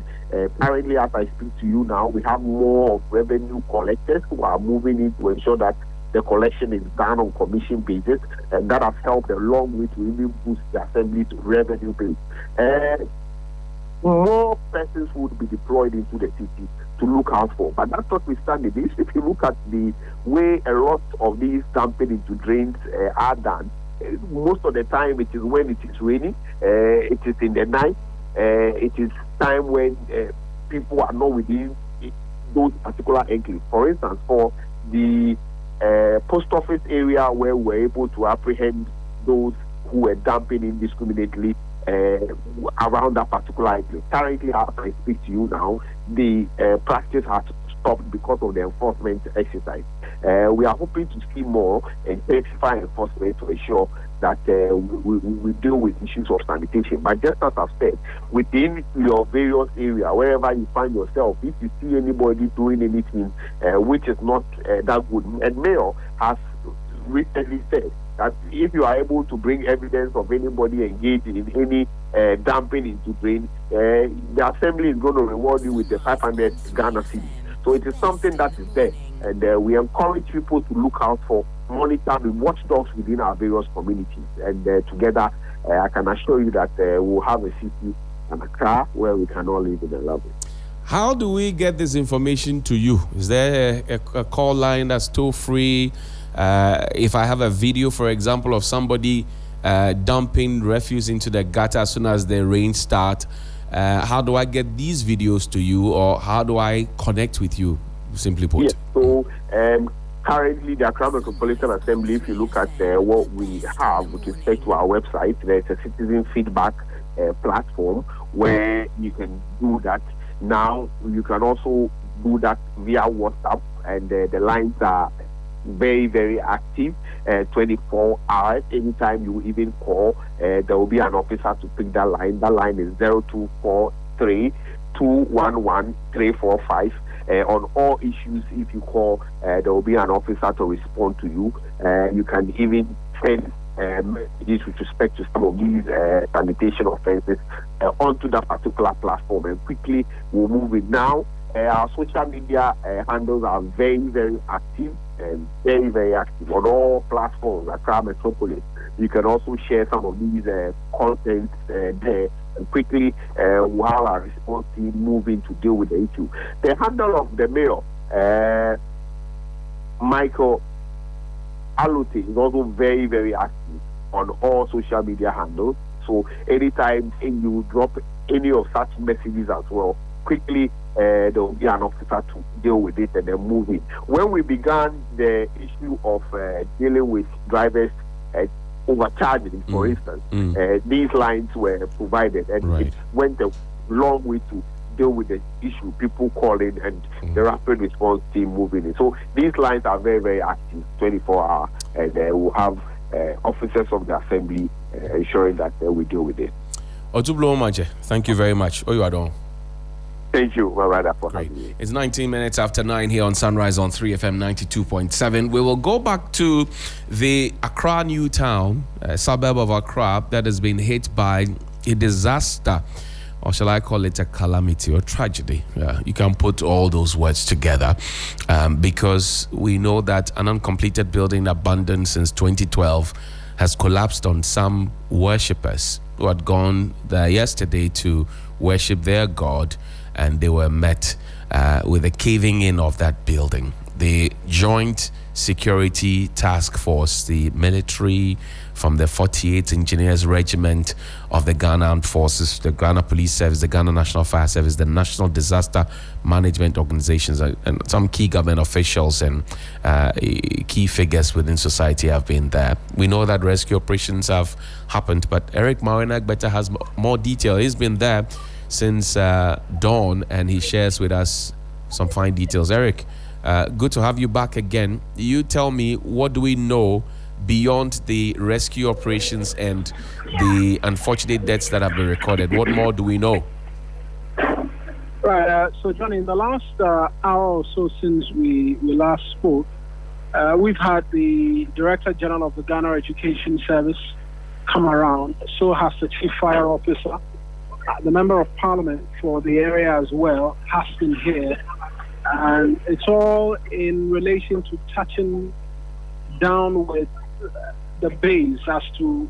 Currently, as I speak to you now, we have more of revenue collectors who are moving in to ensure that the collection is done on commission basis, and that has helped a long way to even boost the assembly's revenue base. More persons would be deployed into the city to look out for. But that's what we stand in. If you look at the way a lot of these dumping into drains are done, most of the time it is when it is raining, it is in the night, it is time when people are not within those particular enclaves. For instance, for the post office area where we were able to apprehend those who were dumping indiscriminately around that particular enclave. Currently, as I speak to you now, the practice has stopped because of the enforcement exercise. We are hoping to see more intensify enforcement to ensure that we deal with issues of sanitation. But just as I've said, within your various area, wherever you find yourself, if you see anybody doing anything which is not that good, and Mayor has recently said that if you are able to bring evidence of anybody engaged in any dumping into drain, the assembly is going to reward you with the 500 Ghana cedis. So it is something that is there, and we encourage people to look out for, monitor the watchdogs within our various communities, and together I can assure you that we'll have a city and Accra where we can all live in a love it. How do we get this information to you? Is there a call line that's toll free? If I have a video, for example, of somebody dumping refuse into the gutter as soon as the rain starts, how do I get these videos to you, or how do I connect with you, simply put? Yes, so currently the Accra Metropolitan Assembly, if you look at what we have with respect to our website, there's a citizen feedback platform where you can do that. Now, you can also do that via WhatsApp, and the lines are very, very active, 24 hours. Anytime you even call, there will be an officer to pick that line. That line is 0243 211 345. On all issues, if you call, there will be an officer to respond to you. You can even send messages with respect to some of these sanitation offenses onto that particular platform, and quickly we'll move it. Now, our social media handles are very, very active, and very, very active on all platforms Accra Metropolis. You can also share some of these contents there, and quickly we'll have our response team moving to deal with the issue. The handle of the mayor, Michael Alote, is also very, very active on all social media handles. So anytime you drop any of such messages as well, quickly there will be an officer to deal with it and then move it. When we began the issue of dealing with drivers overcharging, for instance, these lines were provided, and it went a long way to deal with the issue, people calling and the rapid response team moving in. So these lines are very, very active, 24 hours, and we'll have officers of the assembly ensuring that we deal with it. Otublo Omaje, thank you very much. Oyuadon. Thank you, my brother, for having me. It's 19 minutes after 9 here on Sunrise on 3FM 92.7. We will go back to the Accra New Town, a suburb of Accra that has been hit by a disaster, or shall I call it a calamity or tragedy? You can put all those words together, because we know that an uncompleted building abandoned since 2012 has collapsed on some worshippers who had gone there yesterday to worship their God, and they were met with a caving in of that building. The Joint Security Task Force, the military from the 48th Engineers Regiment of the Ghana Armed Forces, the Ghana Police Service, the Ghana National Fire Service, the National Disaster Management Organizations, and some key government officials and key figures within society have been there. We know that rescue operations have happened, but Eric Mawuena has more detail. He's been there since dawn, and he shares with us some fine details. Eric, good to have you back again. You tell me, what do we know beyond the rescue operations and the unfortunate deaths that have been recorded? What more do we know? Right, so Johnny, in the last hour or so since we last spoke, we've had the Director General of the Ghana Education Service come around. So has the chief fire officer. The member of parliament for the area as well has been here. And it's all in relation to touching down with the base as to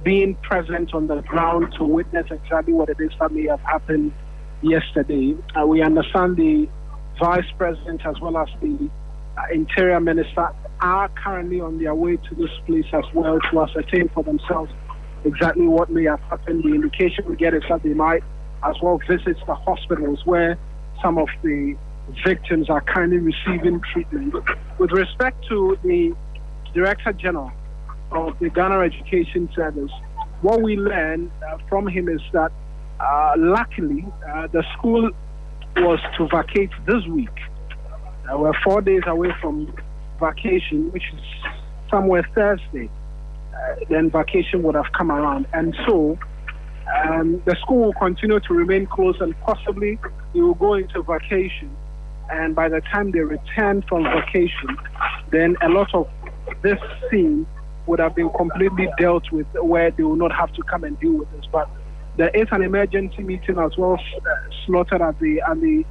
being present on the ground to witness exactly what it is that may have happened yesterday. We understand the vice president as well as the interior minister are currently on their way to this place as well to ascertain for themselves exactly what may have happened. The indication we get is that they might as well visit the hospitals where some of the victims are currently receiving treatment. With respect to the Director General of the Ghana Education Service, what we learned from him is that luckily the school was to vacate this week. We're 4 days away from vacation, which is somewhere Thursday. Then vacation would have come around. And so the school will continue to remain closed and possibly they will go into vacation. And by the time they return from vacation, then a lot of this scene would have been completely dealt with where they will not have to come and deal with this. But there is an emergency meeting as well slotted at the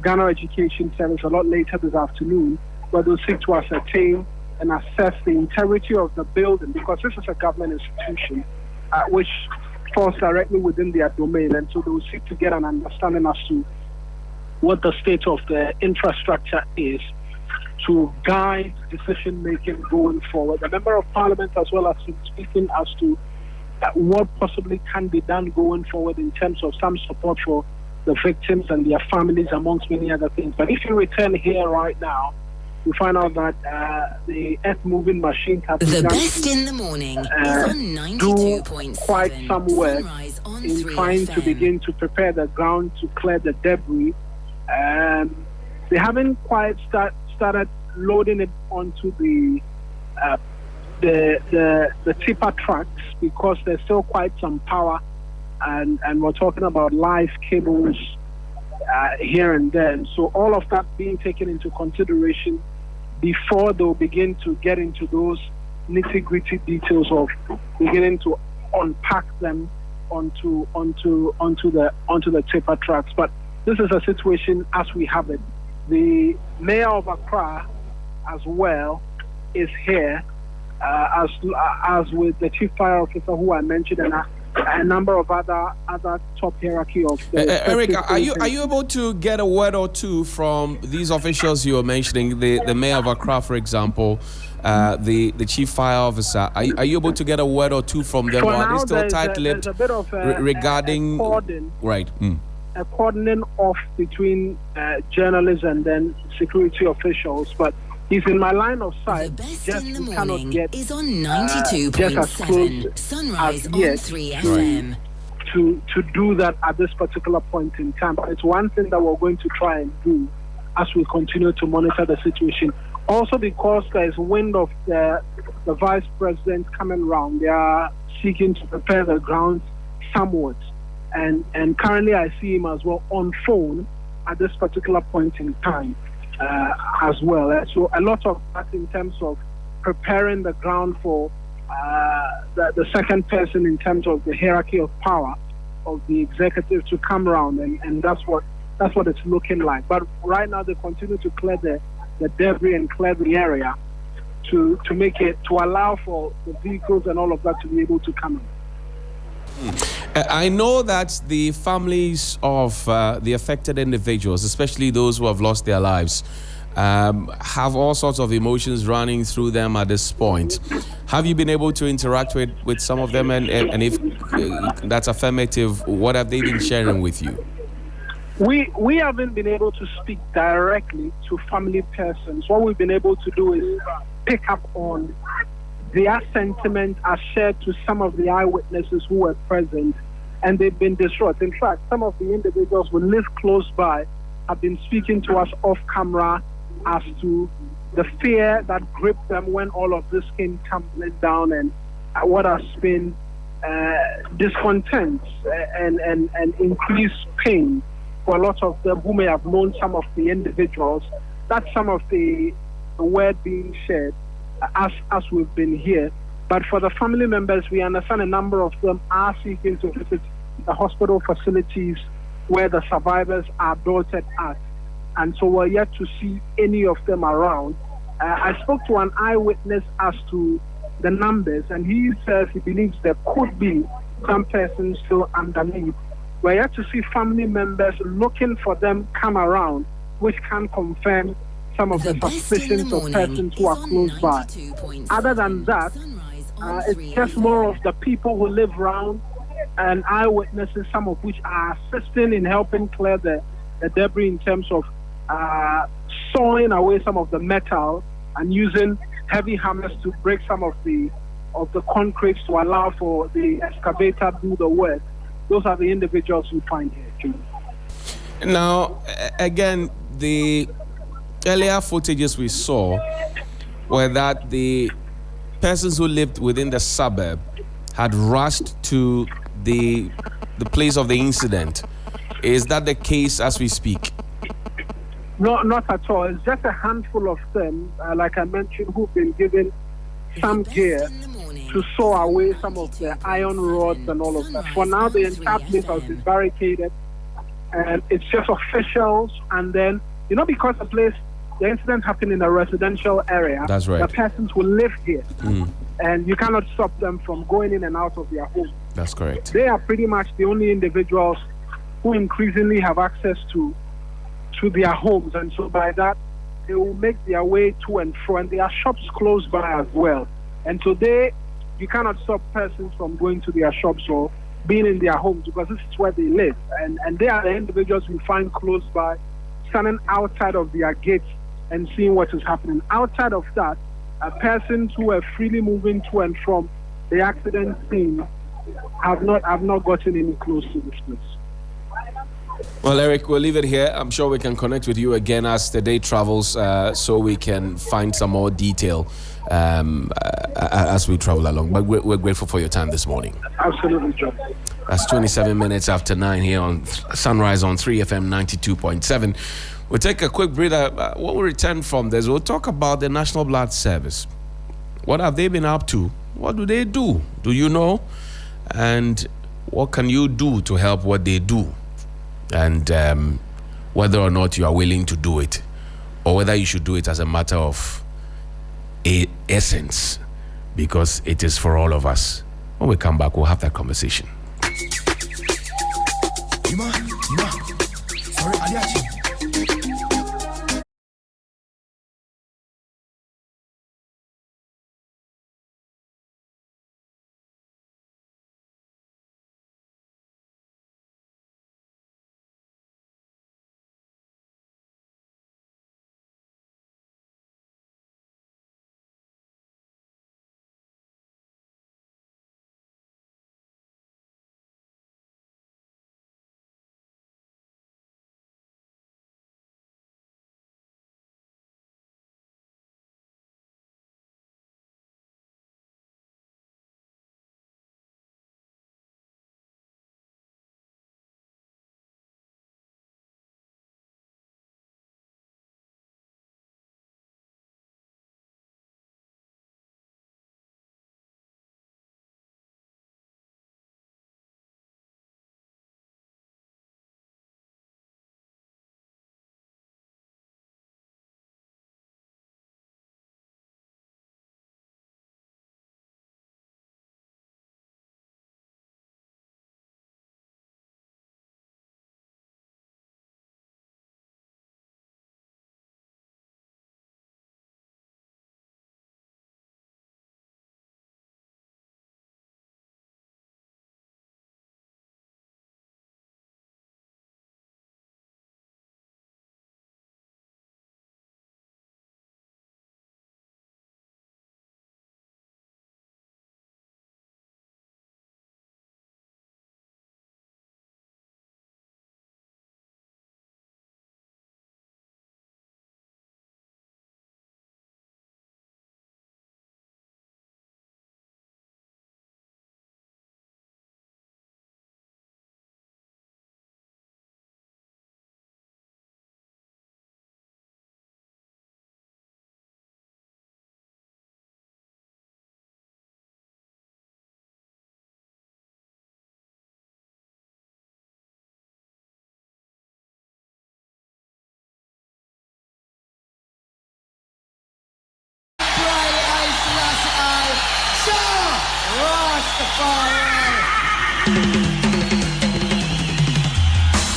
Ghana Education Service a lot later this afternoon, where they'll seek to ascertain and assess the integrity of the building, because this is a government institution which falls directly within their domain, and so they will seek to get an understanding as to what the state of the infrastructure is to guide decision making going forward. The member of parliament as well as speaking as to what possibly can be done going forward in terms of some support for the victims and their families, amongst many other things. But if you return here right now, you find out that the earth-moving machines have the best in the morning is on 92.7 quite some work in trying to FM. begin to prepare the ground to clear the debris. They haven't quite started loading it onto the tipper trucks because there's still quite some power, and we're talking about live cables here and there. And so all of that being taken into consideration before they'll begin to get into those nitty-gritty details of beginning to unpack them onto the tipper trucks. But this is a situation as we have it. The mayor of Accra as well is here, as with the chief fire officer who I mentioned, and a number of other top hierarchy of the Eric, are you able to get a word or two from these officials you were mentioning, the mayor of Accra, for example, the chief fire officer? Are you able to get a word or two from them? For or are now, they still tight-lipped regarding right? A cordoning off between journalists and then security officials, but he's in my line of sight. The best just in the cannot morning get is on just as close 92.7 Sunrise as on yet 3 FM. to do that at this particular point in time. But it's one thing that we're going to try and do as we continue to monitor the situation. Also, because there is wind of the vice president coming round, they are seeking to prepare the ground somewhat. And currently I see him as well on phone at this particular point in time as well. So a lot of that in terms of preparing the ground for the second person in terms of the hierarchy of power of the executive to come around, and that's what it's looking like. But right now they continue to clear the debris and clear the area to make it, to allow for the vehicles and all of that to be able to come in. I know that the families of the affected individuals, especially those who have lost their lives, have all sorts of emotions running through them at this point. Have you been able to interact with some of them? And if that's affirmative, what have they been sharing with you? We haven't been able to speak directly to family persons. What we've been able to do is pick up on their sentiment as shared to some of the eyewitnesses who were present, and they've been distraught. In fact, some of the individuals who live close by have been speaking to us off camera as to the fear that gripped them when all of this came tumbling down, and what has been discontent and increased pain for a lot of them who may have known some of the individuals. That's some of the word being shared as we've been here. But for the family members, we understand a number of them are seeking to visit the hospital facilities where the survivors are dotted at. And so we're yet to see any of them around. I spoke to an eyewitness as to the numbers, and he says he believes there could be some persons still underneath. We're yet to see family members looking for them come around, which can confirm some of the suspicions of persons who are close by. Other than that, it's just more of the people who live around and eyewitnesses, some of which are assisting in helping clear the debris in terms of sawing away some of the metal and using heavy hammers to break some of the concrete to allow for the excavator to do the work. Those are the individuals we find here. Now, again, the earlier footages we saw were that the persons who lived within the suburb had rushed to the place of the incident. Is that the case as we speak? No, not at all. It's just a handful of them, like I mentioned, who've been given some gear to saw away some of the iron rods and all of that. For now, the entire place has been barricaded, and it's just officials. And then, because the incident happened in a residential area, that's right. The persons will live here, and you cannot stop them from going in and out of their home. That's correct. They are pretty much the only individuals who increasingly have access to their homes, and so by that they will make their way to and fro, and there are shops close by as well. And today you cannot stop persons from going to their shops or being in their homes because this is where they live, and they are the individuals we find close by, standing outside of their gates and seeing what is happening. Outside of that, persons who are freely moving to and from the accident scene have not gotten any close to this place. Well, Eric, we'll leave it here. I'm sure we can connect with you again as the day travels, so we can find some more detail as we travel along. But we're grateful for your time this morning. Absolutely, John. That's 27 minutes after 9 here on Sunrise on 3FM 92.7. We'll take a quick breather. When we return from this, we'll talk about the National Blood Service. What have they been up to? What do they do? Do you know? And what can you do to help what they do? And whether or not you are willing to do it, or whether you should do it as a matter of essence, because it is for all of us. When we come back, we'll have that conversation.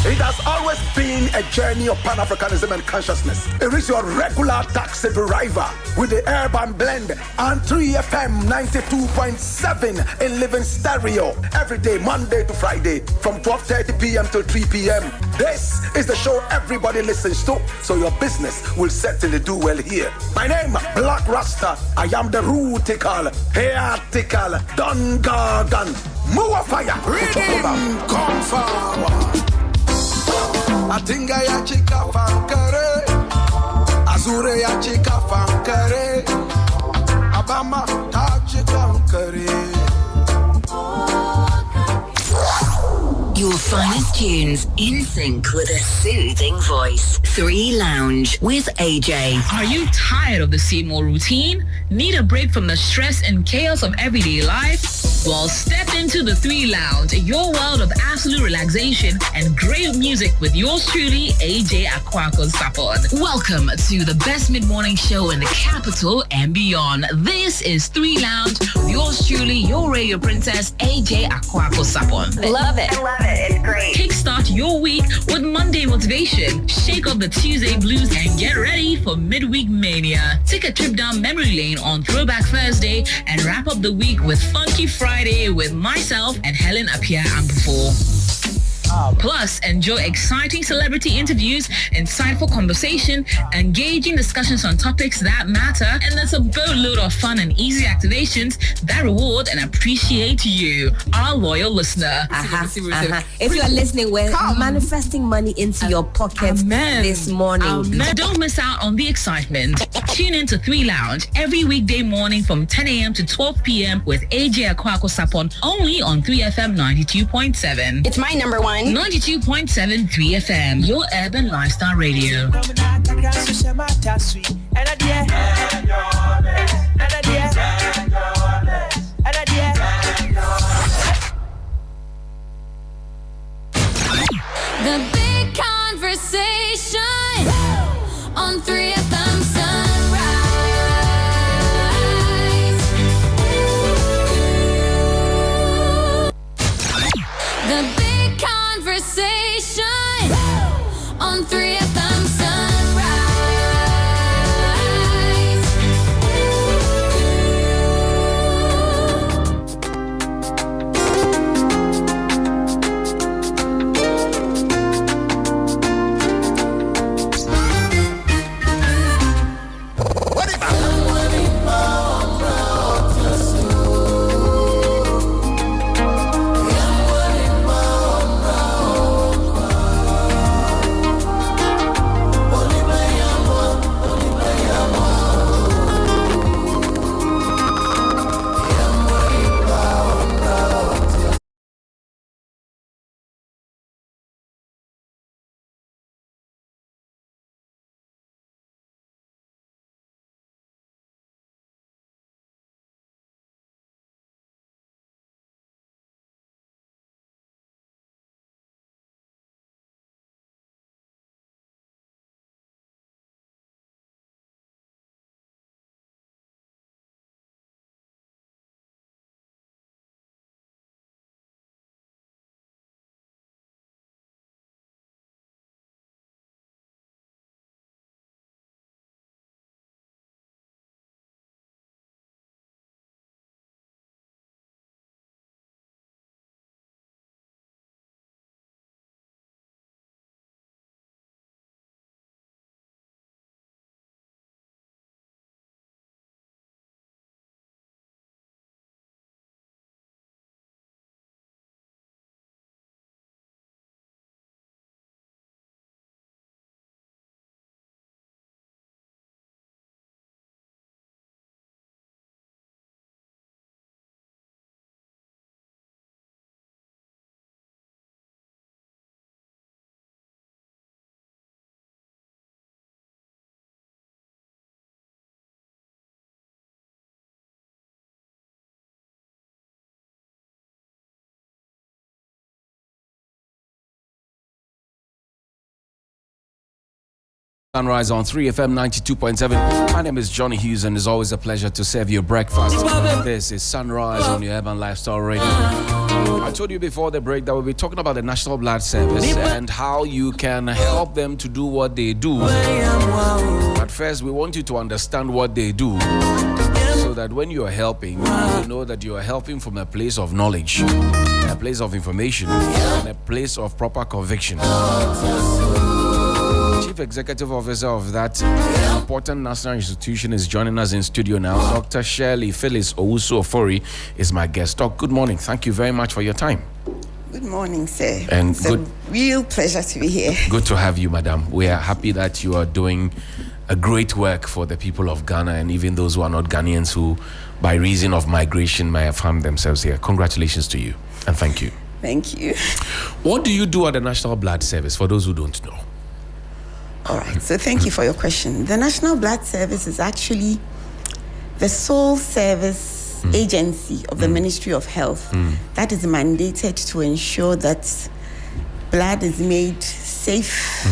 It has always been a journey of Pan-Africanism and consciousness. It is your regular taxi driver with the urban blend and 3FM 92.7 in living stereo every day, Monday to Friday, from 12:30 p.m. till 3 p.m. This is the show everybody listens to, so your business will certainly do well here. My name, Black Rasta. I am the rootical, hairtical, Dungargan, Mawuena. Rhythm, come forward. Atinga ya chika fankare, Azure ya chika fankare, Abama ta chika fankare. Your finest tunes in sync with a soothing voice. 3 Lounge with AJ. Are you tired of the same old routine? Need a break from the stress and chaos of everyday life? Well, step into the 3 Lounge, your world of absolute relaxation and great music with yours truly, AJ Akwako Sapon. Welcome to the best mid-morning show in the capital and beyond. This is 3 Lounge with yours truly, your radio princess, AJ Akwako Sapon. Love it. I love it. It's great. Kickstart your week with Monday motivation. Shake off the Tuesday blues and get ready for midweek mania. Take a trip down memory lane on Throwback Thursday and wrap up the week with Funky Friday with myself and Helen Appiah Ampufo. Plus, enjoy exciting celebrity interviews, insightful conversation, engaging discussions on topics that matter, and there's a boatload of fun and easy activations that reward and appreciate you, our loyal listener. If you are listening, we're manifesting money into your pocket this morning. Amen. Don't miss out on the excitement. Tune in to 3 Lounge every weekday morning from 10 a.m. to 12 p.m. with AJ Akwako Sapon, only on 3FM 92.7. It's my number one. 92.7 3FM, your urban lifestyle radio. The big conversation on 3FM Sunrise. The big conversation on 3FM Sunrise. Sunrise on 3FM 92.7. My name is Johnnie Hughes, and it's always a pleasure to serve you breakfast. This is Sunrise on your Urban Lifestyle Radio. I told you before the break that we'll be talking about the National Blood Service and how you can help them to do what they do. But first, we want you to understand what they do, so that when you are helping, you know that you are helping from a place of knowledge, a place of information, and a place of proper conviction. Chief Executive Officer of that important national institution is joining us in studio now. Dr. Shirley Phyllis Owusu-Ofori is my guest. Doc, good morning. Thank you very much for your time. Good morning, sir. And it's a real pleasure to be here. Good to have you, madam. We are happy that you are doing a great work for the people of Ghana and even those who are not Ghanaians who, by reason of migration, may have found themselves here. Congratulations to you and thank you. Thank you. What do you do at the National Blood Service, for those who don't know? All right, so thank you for your question. The National Blood Service is actually the sole service agency of the Ministry of Health that is mandated to ensure that blood is made safe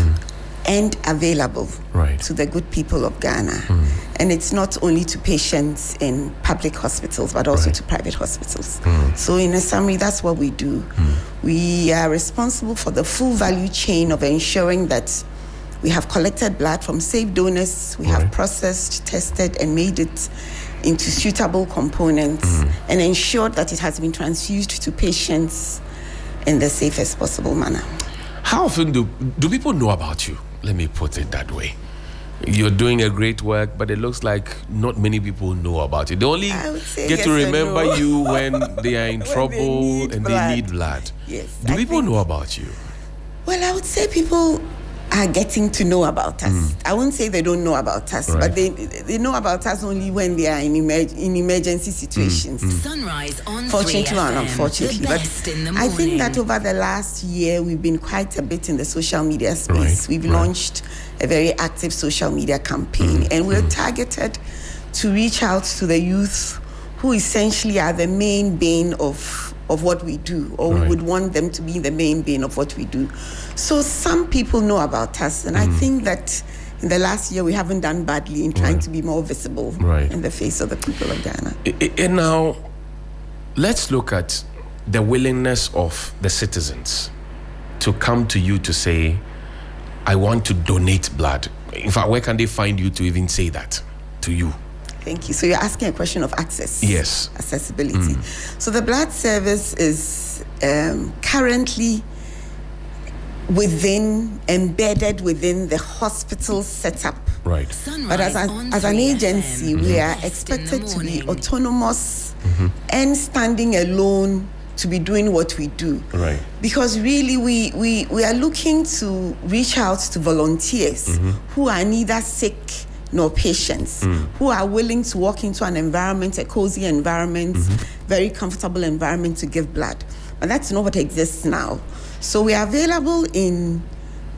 and available to the good people of Ghana. And it's not only to patients in public hospitals, but also to private hospitals. So in a summary, that's what we do. We are responsible for the full value chain of ensuring that we have collected blood from safe donors, we have processed, tested, and made it into suitable components and ensured that it has been transfused to patients in the safest possible manner. How often do people know about you? Let me put it that way. You're doing a great work, but it looks like not many people know about it. They only get to remember you when they are in trouble and they need blood. Yes. Do people know about you? Well, I would say people are getting to know about us. I wouldn't say they don't know about us, but they know about us only when they are in emergency situations. Sunrise on Fortunately or unfortunately. But I think that over the last year, we've been quite a bit in the social media space. We've launched a very active social media campaign, and we're targeted to reach out to the youth who essentially are the main bane of what we do, or we would want them to be the main bane of what we do. So some people know about us, and I think that in the last year we haven't done badly in trying to be more visible in the face of the people of Ghana. And now, let's look at the willingness of the citizens to come to you to say, I want to donate blood. In fact, where can they find you to even say that to you? Thank you. So you're asking a question of access. Yes. Accessibility. So the blood service is currently embedded within the hospital setup. Right. But as an agency, we are expected to be autonomous and standing alone to be doing what we do. Right. Because really we are looking to reach out to volunteers who are neither sick nor patients, who are willing to walk into an environment, a cozy environment, very comfortable environment to give blood. But that's not what exists now. So we are available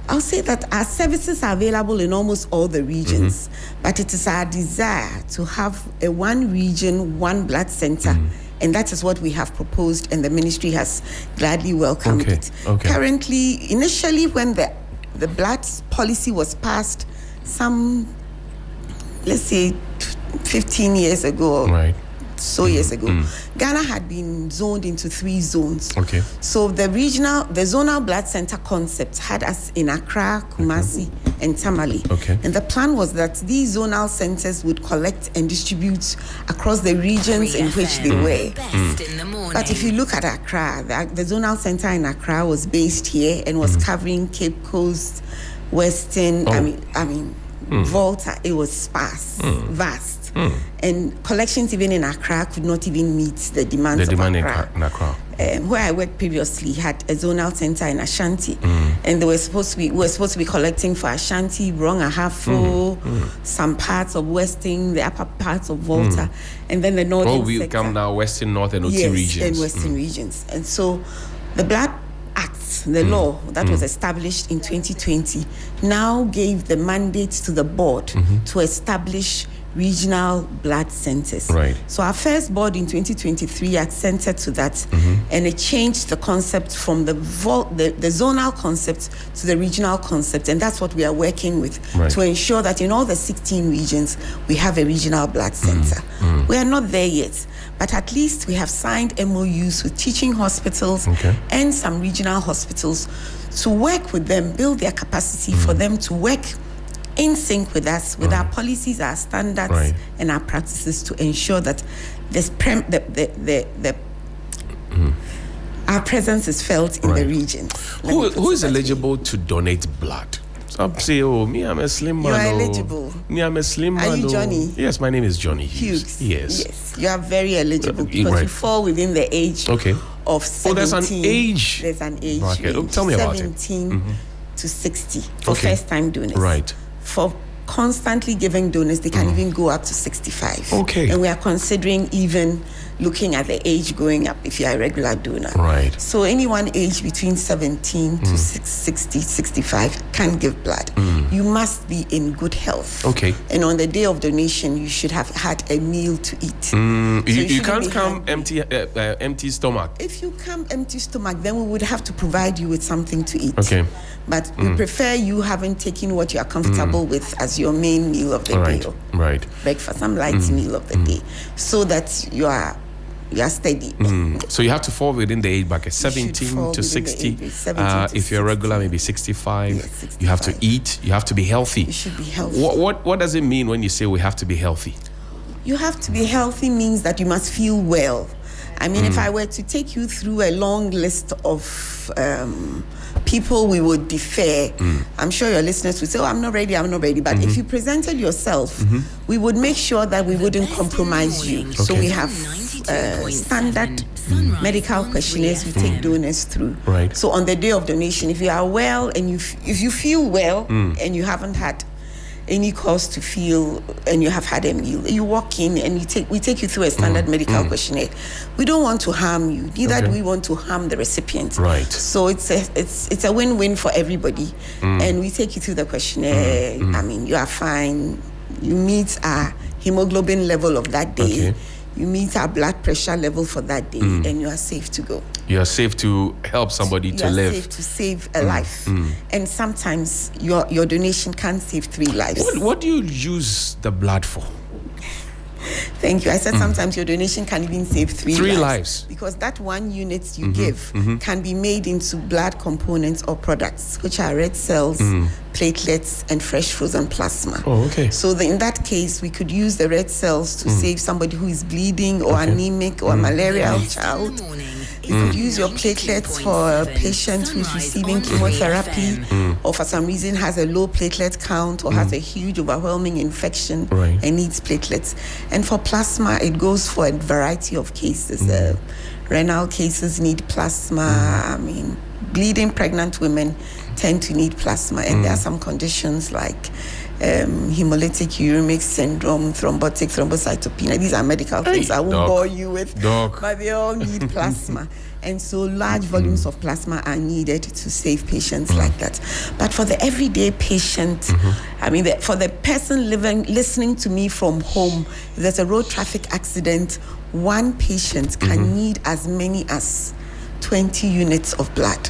I'll say that our services are available in almost all the regions, but it is our desire to have a one region, one blood center, and that is what we have proposed, and the ministry has gladly welcomed it. Currently, initially when the blood policy was passed, let's say 15 years ago, years ago, Ghana had been zoned into 3 zones. So the zonal blood center concept had us in Accra, Kumasi, and Tamale. And the plan was that these zonal centers would collect and distribute across the regions in which they were. But if you look at Accra, the zonal center in Accra was based here and was covering Cape Coast, Western, Volta. It was sparse, vast. And collections even in Accra could not even meet the demands of Accra. In Accra. Where I worked previously had a zonal center in Ashanti, and we were supposed to be collecting for Ashanti, Brong-Ahafo, some parts of Western, the upper parts of Volta, and then the northern we sector. Come now Western, North, and OT regions. and Western regions. And so the Blood Act, the law that was established in 2020, now gave the mandate to the board to establish regional blood centers. Right. So our first board in 2023 accented to that, and it changed the concept from the zonal concept to the regional concept, and that's what we are working with to ensure that in all the 16 regions we have a regional blood center. We are not there yet, but at least we have signed MOUs with teaching hospitals and some regional hospitals to work with them, build their capacity for them to work in sync with us, with our policies, our standards, and our practices to ensure that our presence is felt in the region. Who is eligible to donate blood? Some say, oh, me, I'm a slim man. You are eligible. Me, I'm a slim man. Are you Johnnie? Yes, my name is Johnnie Hughes. Yes. You are very eligible because you fall within the age of 17. Oh, there's an age. There's an age. Range. Tell me about it. 17 to 60 for first-time donors. Right. For constantly giving donors, they can even go up to 65. Okay. And we are considering even looking at the age going up if you are a regular donor. Right. So anyone aged between 17 to 60, 65 can give blood. You must be in good health. Okay. And on the day of donation, you should have had a meal to eat. You can't come empty stomach. If you come empty stomach, then we would have to provide you with something to eat. Okay. But we prefer you having taken what you are comfortable with as your main meal of the day. Right. Breakfast, some light meal of the day, so that you are steady. So you have to fall within the age bracket, 17 to 60. If you're regular, maybe 65. Yes, 65. You have to eat. You have to be healthy. You should be healthy. What does it mean when you say we have to be healthy? You have to be healthy means that you must feel well. I mean, if I were to take you through a long list of people we would defer, I'm sure your listeners would say, oh, I'm not ready. But if you presented yourself, we would make sure that we wouldn't compromise you. Okay. So we have standard medical questionnaires we take donors through. Right. So on the day of donation, if you are well and if you feel well and you haven't had any cause to feel and you have had a meal, you walk in and we take you through a standard medical questionnaire. We don't want to harm you, neither do we want to harm the recipient. Right. So it's a win-win for everybody. And we take you through the questionnaire. I mean, you are fine. You meet our hemoglobin level of that day. Okay. You meet our blood pressure level for that day, and you are safe to go. You are safe to help somebody to live. You are safe to save a life. And sometimes your donation can save 3 lives. What do you use the blood for? Thank you. I said sometimes your donation can even save 3 lives. Because that 1 unit you give can be made into blood components or products, which are red cells, platelets, and fresh frozen plasma. Oh, okay. So in that case, we could use the red cells to save somebody who is bleeding or anemic or a malarial child. You could use your platelets for a patient who's receiving chemotherapy or for some reason has a low platelet count or has a huge overwhelming infection and needs platelets. And for plasma, it goes for a variety of cases. Renal cases need plasma. I mean, bleeding pregnant women tend to need plasma. And there are some conditions like hemolytic uremic syndrome, thrombotic thrombocytopenia. These are medical things I won't bore you with, but they all need plasma. And so large volumes of plasma are needed to save patients like that. But for the everyday patient, I mean, for the person listening to me from home, if there's a road traffic accident, one patient can need as many as 20 units of blood.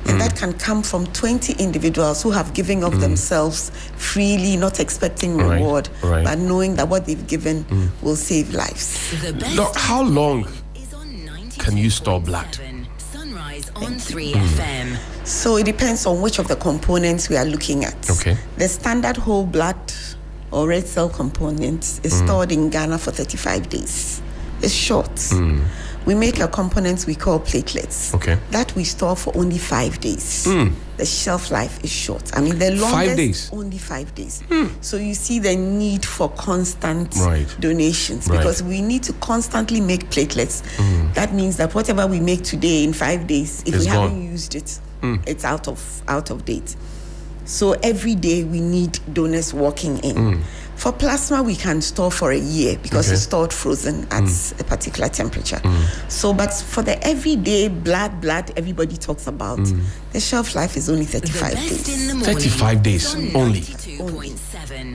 And that can come from 20 individuals who have given of themselves freely, not expecting reward, but knowing that what they've given will save lives. Doc, how long can you store blood? Sunrise on 3 FM. So it depends on which of the components we are looking at. Okay. The standard whole blood or red cell component is stored in Ghana for 35 days. It's short. We make a component we call platelets. Okay. That we store for only 5 days. The shelf life is short. I mean, the longest 5 days. Only 5 days. So you see the need for constant donations because we need to constantly make platelets. That means that whatever we make today in 5 days, if we haven't used it, it's out of date. So every day we need donors walking in. For plasma, we can store for a year because it's stored frozen at a particular temperature. So, but for the everyday blood everybody talks about, the shelf life is only 35 days. 35 days only.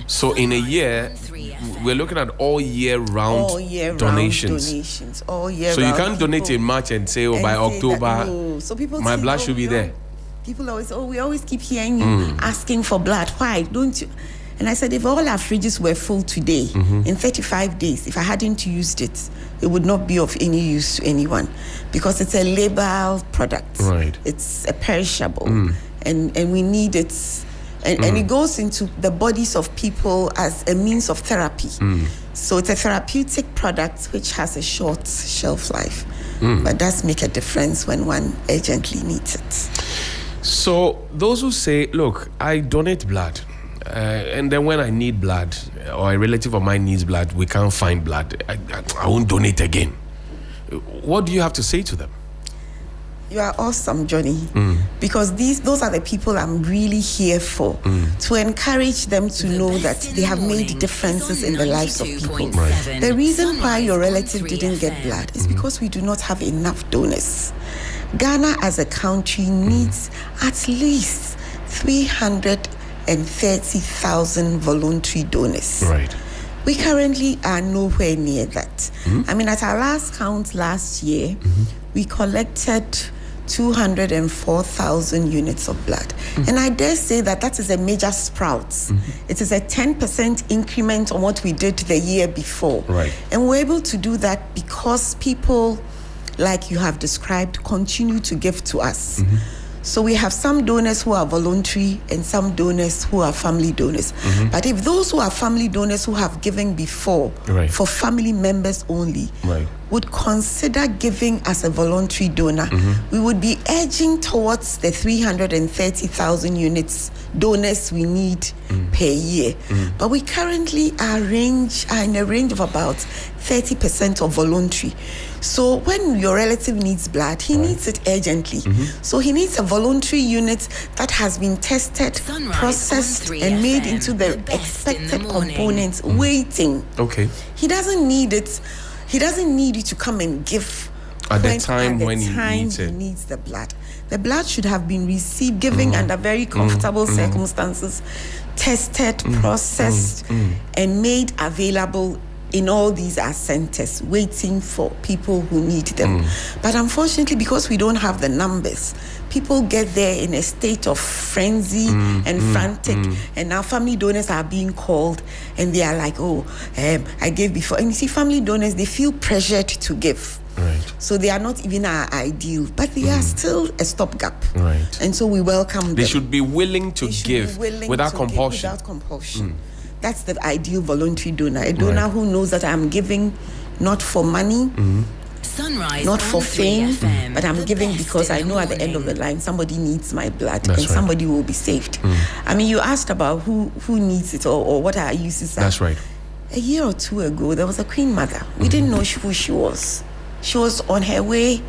So in a year, we're looking at all year round donations. All year so round. You can't donate in March and say, by October, So people my think, blood should be there. People always, we always keep hearing you asking for blood. Why don't you? And I said, if all our fridges were full today, in 35 days, if I hadn't used it, it would not be of any use to anyone, because it's a labeled product. Right. It's a perishable, and we need it. And it goes into the bodies of people as a means of therapy. So it's a therapeutic product which has a short shelf life, but does make a difference when one urgently needs it. So those who say, look, I donate blood, and then when I need blood, or a relative of mine needs blood, we can't find blood, I won't donate again. What do you have to say to them? You are awesome, Johnny, because those are the people I'm really here for, to encourage them to know that they have made differences in the lives of people. Right. The reason why your relative didn't get blood is because we do not have enough donors. Ghana as a country needs at least 330,000 voluntary donors. Right. We currently are nowhere near that. I mean, at our last count last year, we collected 204,000 units of blood. And I dare say that is a major sprout. It is a 10% increment on what we did the year before. Right. And we're able to do that because people, like you have described, continue to give to us. So we have some donors who are voluntary and some donors who are family donors. But if those who are family donors who have given before, for family members only, would consider giving as a voluntary donor, we would be edging towards the 330,000 units donors we need per year. But we currently are in a range of about 30% of voluntary. So when your relative needs blood, he needs it urgently. So he needs a voluntary unit that has been tested, processed, and made into the expected components, waiting. Okay. He doesn't need it. He doesn't need you to come and give at the time when he needs it. He needs the blood. The blood should have been received, given under very comfortable circumstances, tested, processed, and made available in all these centers, waiting for people who need them. But unfortunately, because we don't have the numbers, people get there in a state of frenzy and frantic, and now family donors are being called, and they are like, I gave before. And you see, family donors, they feel pressured to give. Right. So they are not even our ideal, but they are still a stopgap. Right. And so we welcome them. They should be willing to give without compulsion. Without compulsion. That's the ideal voluntary donor. A donor who knows that I'm giving not for money, not for fame, but I'm giving because I know at the end of the line somebody needs my blood and somebody will be saved. I mean, you asked about who needs it or what our uses are. That's right. A year or two ago, there was a Queen Mother. We didn't know who she was. She was on her way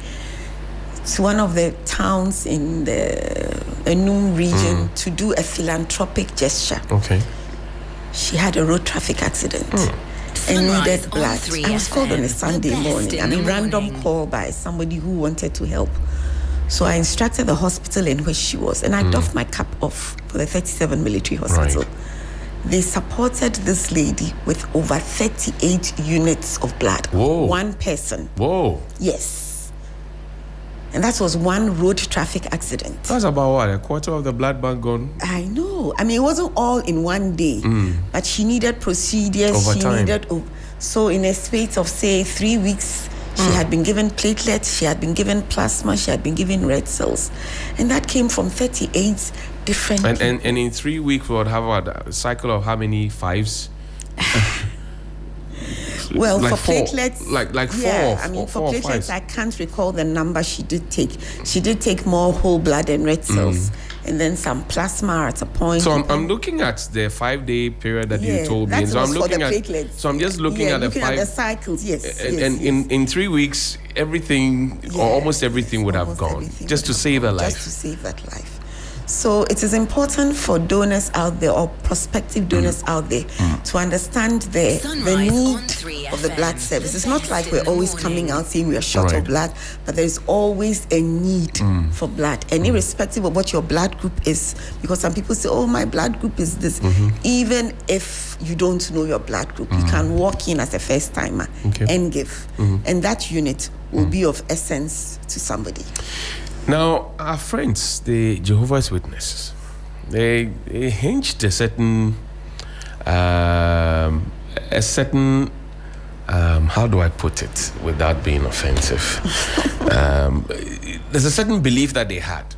to one of the towns in the Enum region to do a philanthropic gesture. Okay. She had a road traffic accident and needed blood. I was called on a Sunday morning. I mean, random call by somebody who wanted to help. So I instructed the hospital in which she was, and I doffed my cap off for the 37 military hospital. Right. They supported this lady with over 38 units of blood. Whoa. One person. Whoa. Yes. And that was one road traffic accident. That's about what? A quarter of the blood bank gone? I know. I mean, it wasn't all in one day, but she needed procedures. Over time. So in a space of, say, 3 weeks, she had been given platelets, she had been given plasma, she had been given red cells. And that came from 38 different and in 3 weeks, we would have a cycle of how many fives? Well, like for four, platelets, like yeah, four. I mean, for four platelets, I can't recall the number she did take. She did take more whole blood and red cells, and then some plasma at a point. So I'm looking at the 5-day period that you told me. That So I'm was looking for the at. platelets. So I'm just looking at the at the cycles. Yes, and in 3 weeks, everything or almost everything would have gone just to save a life. Just to save that life. So it is important for donors out there or prospective donors out there to understand the need of the blood service. It's not like we're always coming out saying we are short of blood, but there is always a need for blood. And irrespective of what your blood group is, because some people say, oh, my blood group is this. Even if you don't know your blood group, you can walk in as a first timer and give. And that unit will be of essence to somebody. Now, our friends, the Jehovah's Witnesses, they hinged a certain, how do I put it without being offensive? There's a certain belief that they had,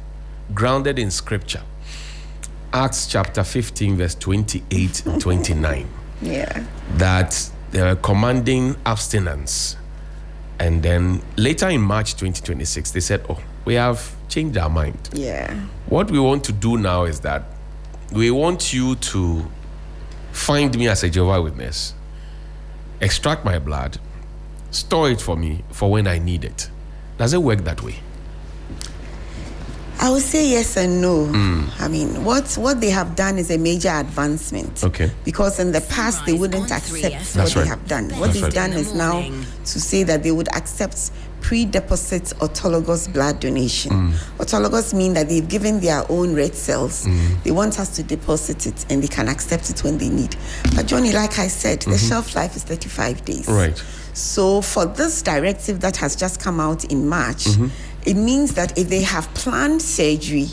grounded in scripture. Acts chapter 15, verse 28 and 29. Yeah. That they were commanding abstinence. And then later in March 2026, they said, oh, we have changed our mind. Yeah. What we want to do now is that we want you to find me as a Jehovah's Witness, extract my blood, store it for me for when I need it. Does it work that way? I would say yes and no. I mean, what they have done is a major advancement. Okay. Because in the past, they wouldn't accept what they have done. What they've done is now to say that they would accept pre-deposit autologous blood donation. Autologous mean that they've given their own red cells. They want us to deposit it and they can accept it when they need. But Johnny, like I said, the shelf life is 35 days. Right. So for this directive that has just come out in March, it means that if they have planned surgery,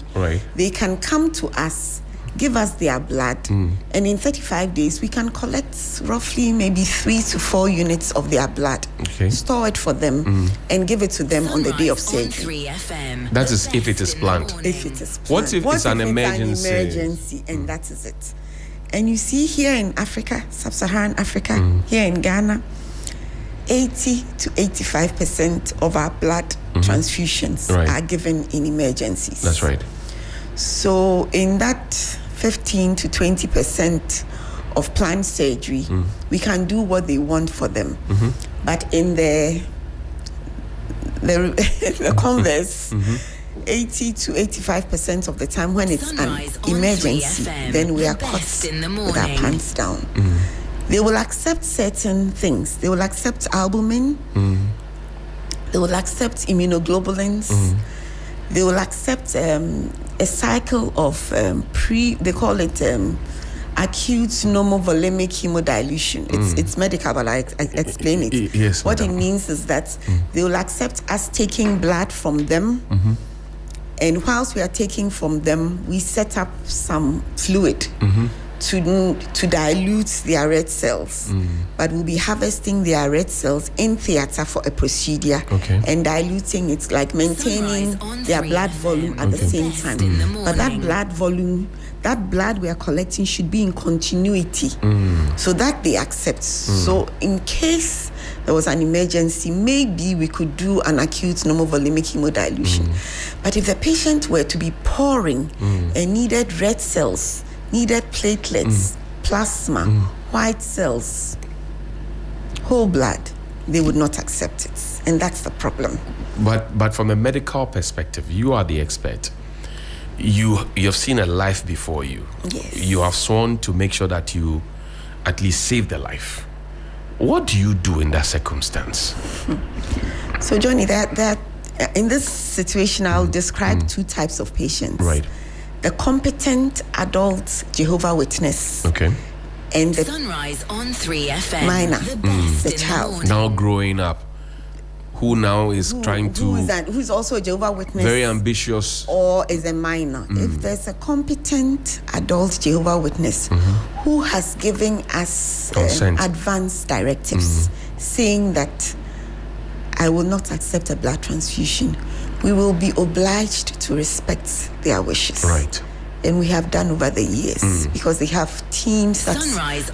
they can come to us, give us their blood, and in 35 days, we can collect roughly maybe 3 to 4 units of their blood, store it for them, and give it to them on the day of surgery. That is if it is planned. If it is planned. What if it's an emergency? Emergency, and that is it. And you see here in Africa, sub-Saharan Africa, here in Ghana, 80 to 85% of our blood transfusions are given in emergencies. That's right. So in that 15 to 20% of planned surgery, we can do what they want for them. But in the converse, 80 to 85% of the time when it's an emergency, then we are caught with our pants down. They will accept certain things. They will accept albumin. They will accept immunoglobulins. They will accept a cycle of they call it acute normovolemic hemodilution. It's medical, but I explain it. Yes, what it means is that they will accept us taking blood from them. And whilst we are taking from them, we set up some fluid to dilute their red cells, but we'll be harvesting their red cells in theater for a procedure and diluting it, like maintaining their blood volume at the same time. But that blood volume, that blood we are collecting should be in continuity so that they accept. So in case there was an emergency, maybe we could do an acute normovolemic hemodilution. But if the patient were to be pouring and needed red cells, needed platelets, plasma, white cells, whole blood, they would not accept it. And that's the problem. But from a medical perspective, you are the expert. You've seen a life before you. Yes. You have sworn to make sure that you at least save the life. What do you do in that circumstance? So, Johnny, that in this situation, I'll describe two types of patients. Right. The competent adult Jehovah Witness. Okay. And the Sunrise on 3FM. minor, the child. Now growing up, who now is trying to... Who's also a Jehovah Witness. Very ambitious. Or is a minor. If there's a competent adult Jehovah Witness who has given us advance directives saying that I will not accept a blood transfusion, we will be obliged to respect their wishes. Right. And we have done over the years because they have teams that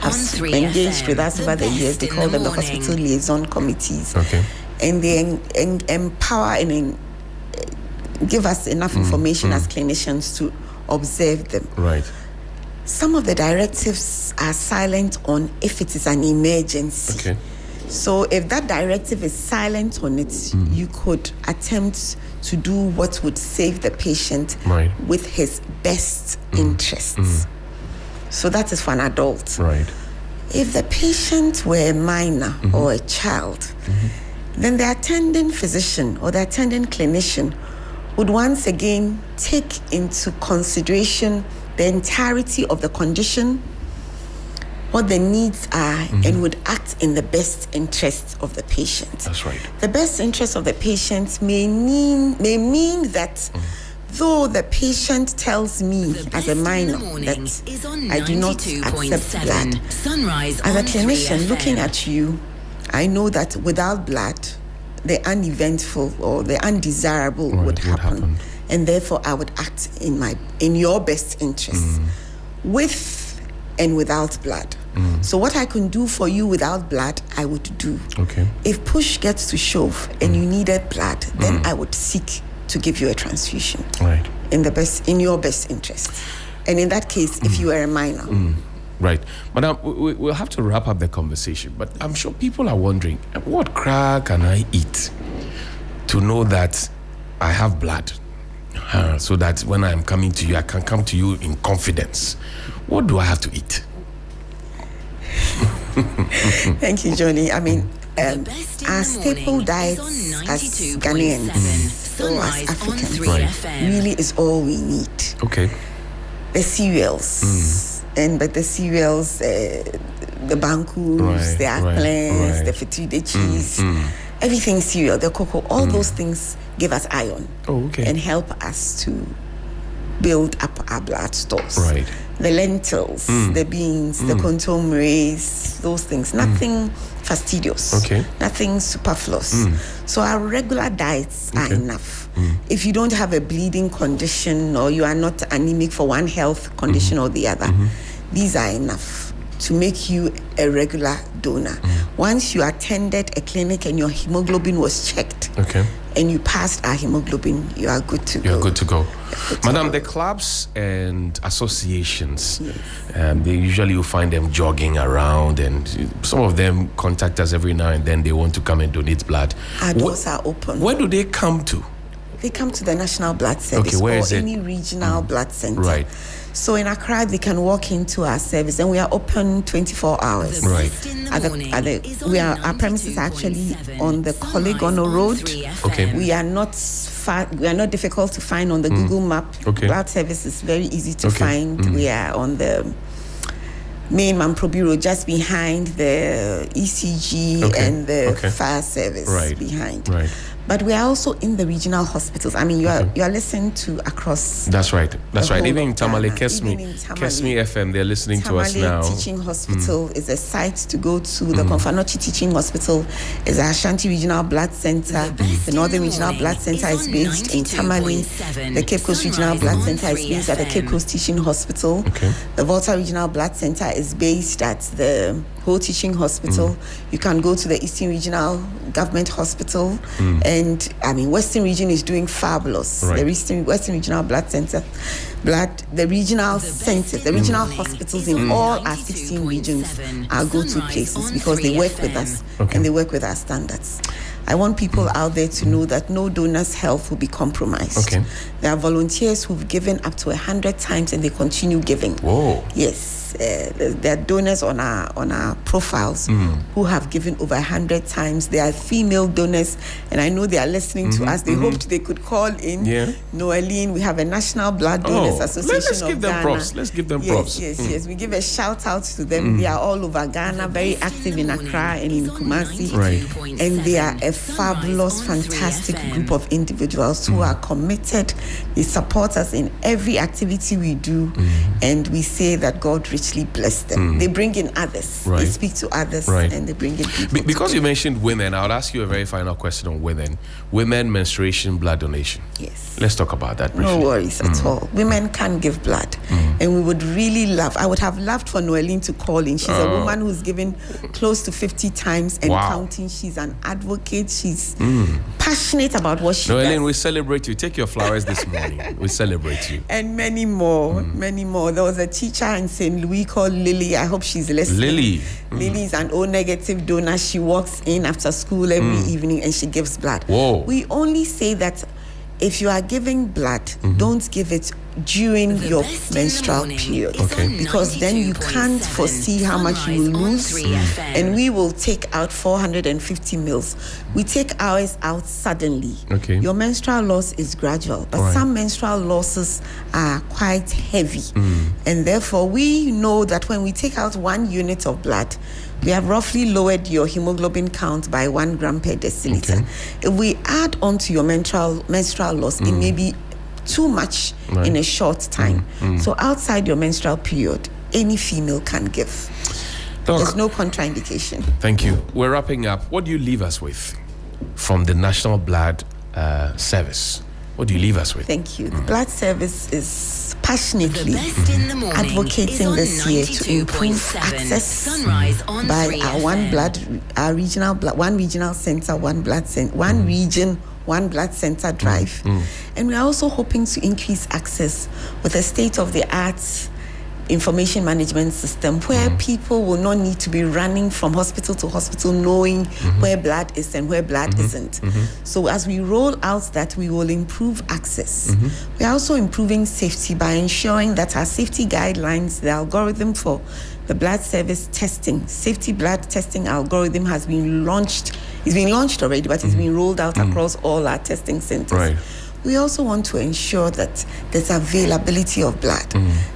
have engaged with us over the years. They call them the hospital liaison committees. Okay. And they empower and give us enough information as clinicians to observe them. Right. Some of the directives are silent on if it is an emergency. Okay. So if that directive is silent on it, you could attempt to do what would save the patient with his best interests. So that is for an adult. Right. If the patient were a minor or a child, then the attending physician or the attending clinician would once again take into consideration the entirety of the condition, what the needs are, and would act in the best interest of the patient. That's right. The best interest of the patient may mean that though the patient tells me as a minor that I do not accept blood, as a clinician looking at you, I know that without blood, the uneventful or the undesirable would happen. And therefore I would act in your best interest, with and without blood. So what I can do for you without blood, I would do. Okay. If push gets to shove and you needed blood, then I would seek to give you a transfusion. Right. In your best interest. And in that case, if you are a minor. Right. Madam, we'll have to wrap up the conversation, but I'm sure people are wondering, what crack can I eat to know that I have blood? So that when I'm coming to you, I can come to you in confidence. What do I have to eat? Thank you, Johnnie. I mean, our staple diets as Ghanaians, so as Africans, really is all we need. Okay. The cereals. But the cereals, the bankus, the eggplants, the fettuccine cheese, everything cereal, the cocoa, all those things give us iron and help us to build up our blood stores. Right. The lentils, the beans, the contomerates, those things, nothing fastidious, nothing superfluous. So our regular diets are enough. If you don't have a bleeding condition or you are not anemic for one health condition or the other, these are enough to make you a regular donor. Once you attended a clinic and your hemoglobin was checked, and you passed our hemoglobin, you are good to go. You're good to go. Madam, the clubs and associations, they usually you find them jogging around, and some of them contact us every now and then. They want to come and donate blood. Our doors are open. Where do they come to? They come to the National Blood Service where or is it? any regional blood center. Right. So in Accra, they can walk into our service, and we are open 24 hours. Right. Our premises are actually on the Kolegono Road. Okay. We are not far. We are not difficult to find on the Google map. Okay. Blood service is very easy to find. We are on the main Mamprobi Road, just behind the ECG and the fire service behind. Right. But we are also in the regional hospitals. I mean, you are listening to across. That's right. That's right. Even in Tamale, Tamale, Kesmi FM, they're listening to us now. Tamale Teaching Hospital is a site to go to. The Konfanochi Teaching Hospital is a Ashanti Regional Blood Center. The Northern Regional Blood Center is based in Tamale. The Cape Coast Regional Blood Center is based at the Cape Coast Teaching Hospital. The Volta Regional Blood Center is based at the Whole Teaching Hospital. You can go to the Eastern Regional Government Hospital, and I mean Western Region is doing fabulous. The Western Regional Blood Center, the regional centers, the regional hospitals in all our 16 regions are go-to places because they work with us and they work with our standards. I want people out there to know that no donor's health will be compromised. There are volunteers who've given up to 100 times and they continue giving. Whoa. Yes. There are donors on our profiles who have given over 100 times. There are female donors, and I know they are listening to us. They hoped they could call in. Noeline, we have a National Blood Donors Association let's give them props. Let's give them props. Yes. We give a shout out to them. They are all over Ghana, very active in Accra and in Kumasi. And they are a fabulous, fantastic group of individuals who are committed. They support us in every activity we do, and we say that God richly bless them. They bring in others. They speak to others, and they bring in people. Because you mentioned women, I would ask you a very final question on women. Women menstruation blood donation. Yes. Let's talk about that briefly. No worries at all. Women can give blood, and we would really love. I would have loved for Noeline to call in. She's a woman who's given close to 50 times and counting. She's an advocate. She's passionate about what she does. Noeline, we celebrate you. Take your flowers this morning. We celebrate you. And many more, many more. There was a teacher in St. Louis we call Lily. I hope she's listening. Lily. Lily is an O negative donor. She walks in after school every evening and she gives blood. Whoa. We only say that if you are giving blood, don't give it during your menstrual period. Okay. Because then you can't foresee how much you will lose. And we will take out 450 mils. We take ours out suddenly. Okay. Your menstrual loss is gradual, but some menstrual losses are quite heavy. And therefore, we know that when we take out 1 unit of blood, we have roughly lowered your hemoglobin count by 1 gram per deciliter. Okay. If we add on to your menstrual loss, it may be too much in a short time. So outside your menstrual period, any female can give. Doc, there's no contraindication. Thank you. We're wrapping up. What do you leave us with from the National Blood Service? What do you leave us with? Thank you. The Blood Service is passionately advocating this year to improve access by our one regional center, one region, one blood center drive. And we are also hoping to increase access with a state-of-the-art information management system where people will not need to be running from hospital to hospital knowing where blood is and where blood isn't. So as we roll out that, we will improve access. We are also improving safety by ensuring that our safety guidelines, the algorithm for the blood service testing, safety blood testing algorithm has been launched. It's been launched already, but it's been rolled out across all our testing centers. Right. We also want to ensure that there's availability of blood.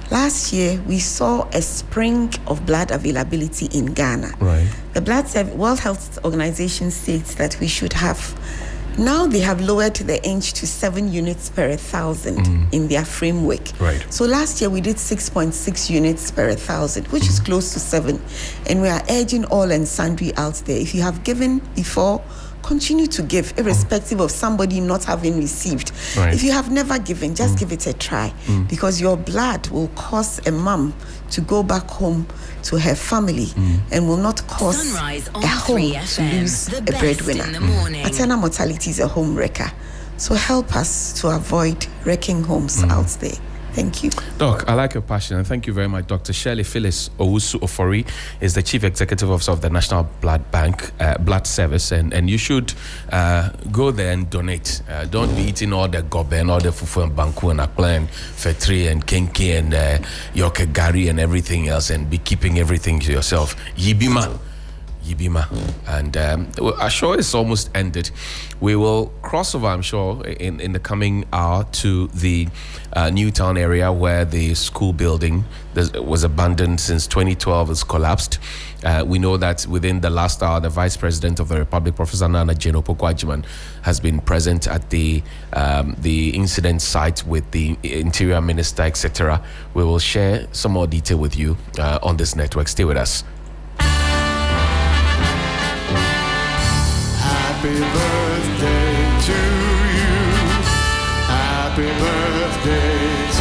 Last year, we saw a spring of blood availability in Ghana. Right. The World Health Organization states that we should have, now they have lowered the age to 7 units per 1,000 in their framework. Right. So last year we did 6.6 units per 1,000, which is close to 7. And we are urging all and sundry out there, if you have given before, continue to give, irrespective of somebody not having received. Right. If you have never given, just give it a try, because your blood will cause a mom to go back home to her family and will not cause a home to lose a breadwinner. Maternal mortality is a home wrecker. So help us to avoid wrecking homes out there. Thank you. Doc, I like your passion, and thank you very much. Dr. Shirley Phyllis Owusu-Ofori is the Chief Executive Officer of the National Blood Bank, Blood Service, and you should go there and donate. Don't be eating all the gobe and all the fufu and banku and akla and fetri and kenke and yoke gari and everything else, and be keeping everything to yourself. Yibima. And our show is almost ended. We will cross over, I'm sure, in the coming hour to the Newtown area where the school building that was abandoned since 2012 has collapsed. We know that within the last hour, the Vice President of the Republic, Professor Nana Jane Opoku-Agyeman, has been present at the incident site with the Interior Minister, etc. We will share some more detail with you on this network. Stay with us. Happy birthday to you. Happy birthday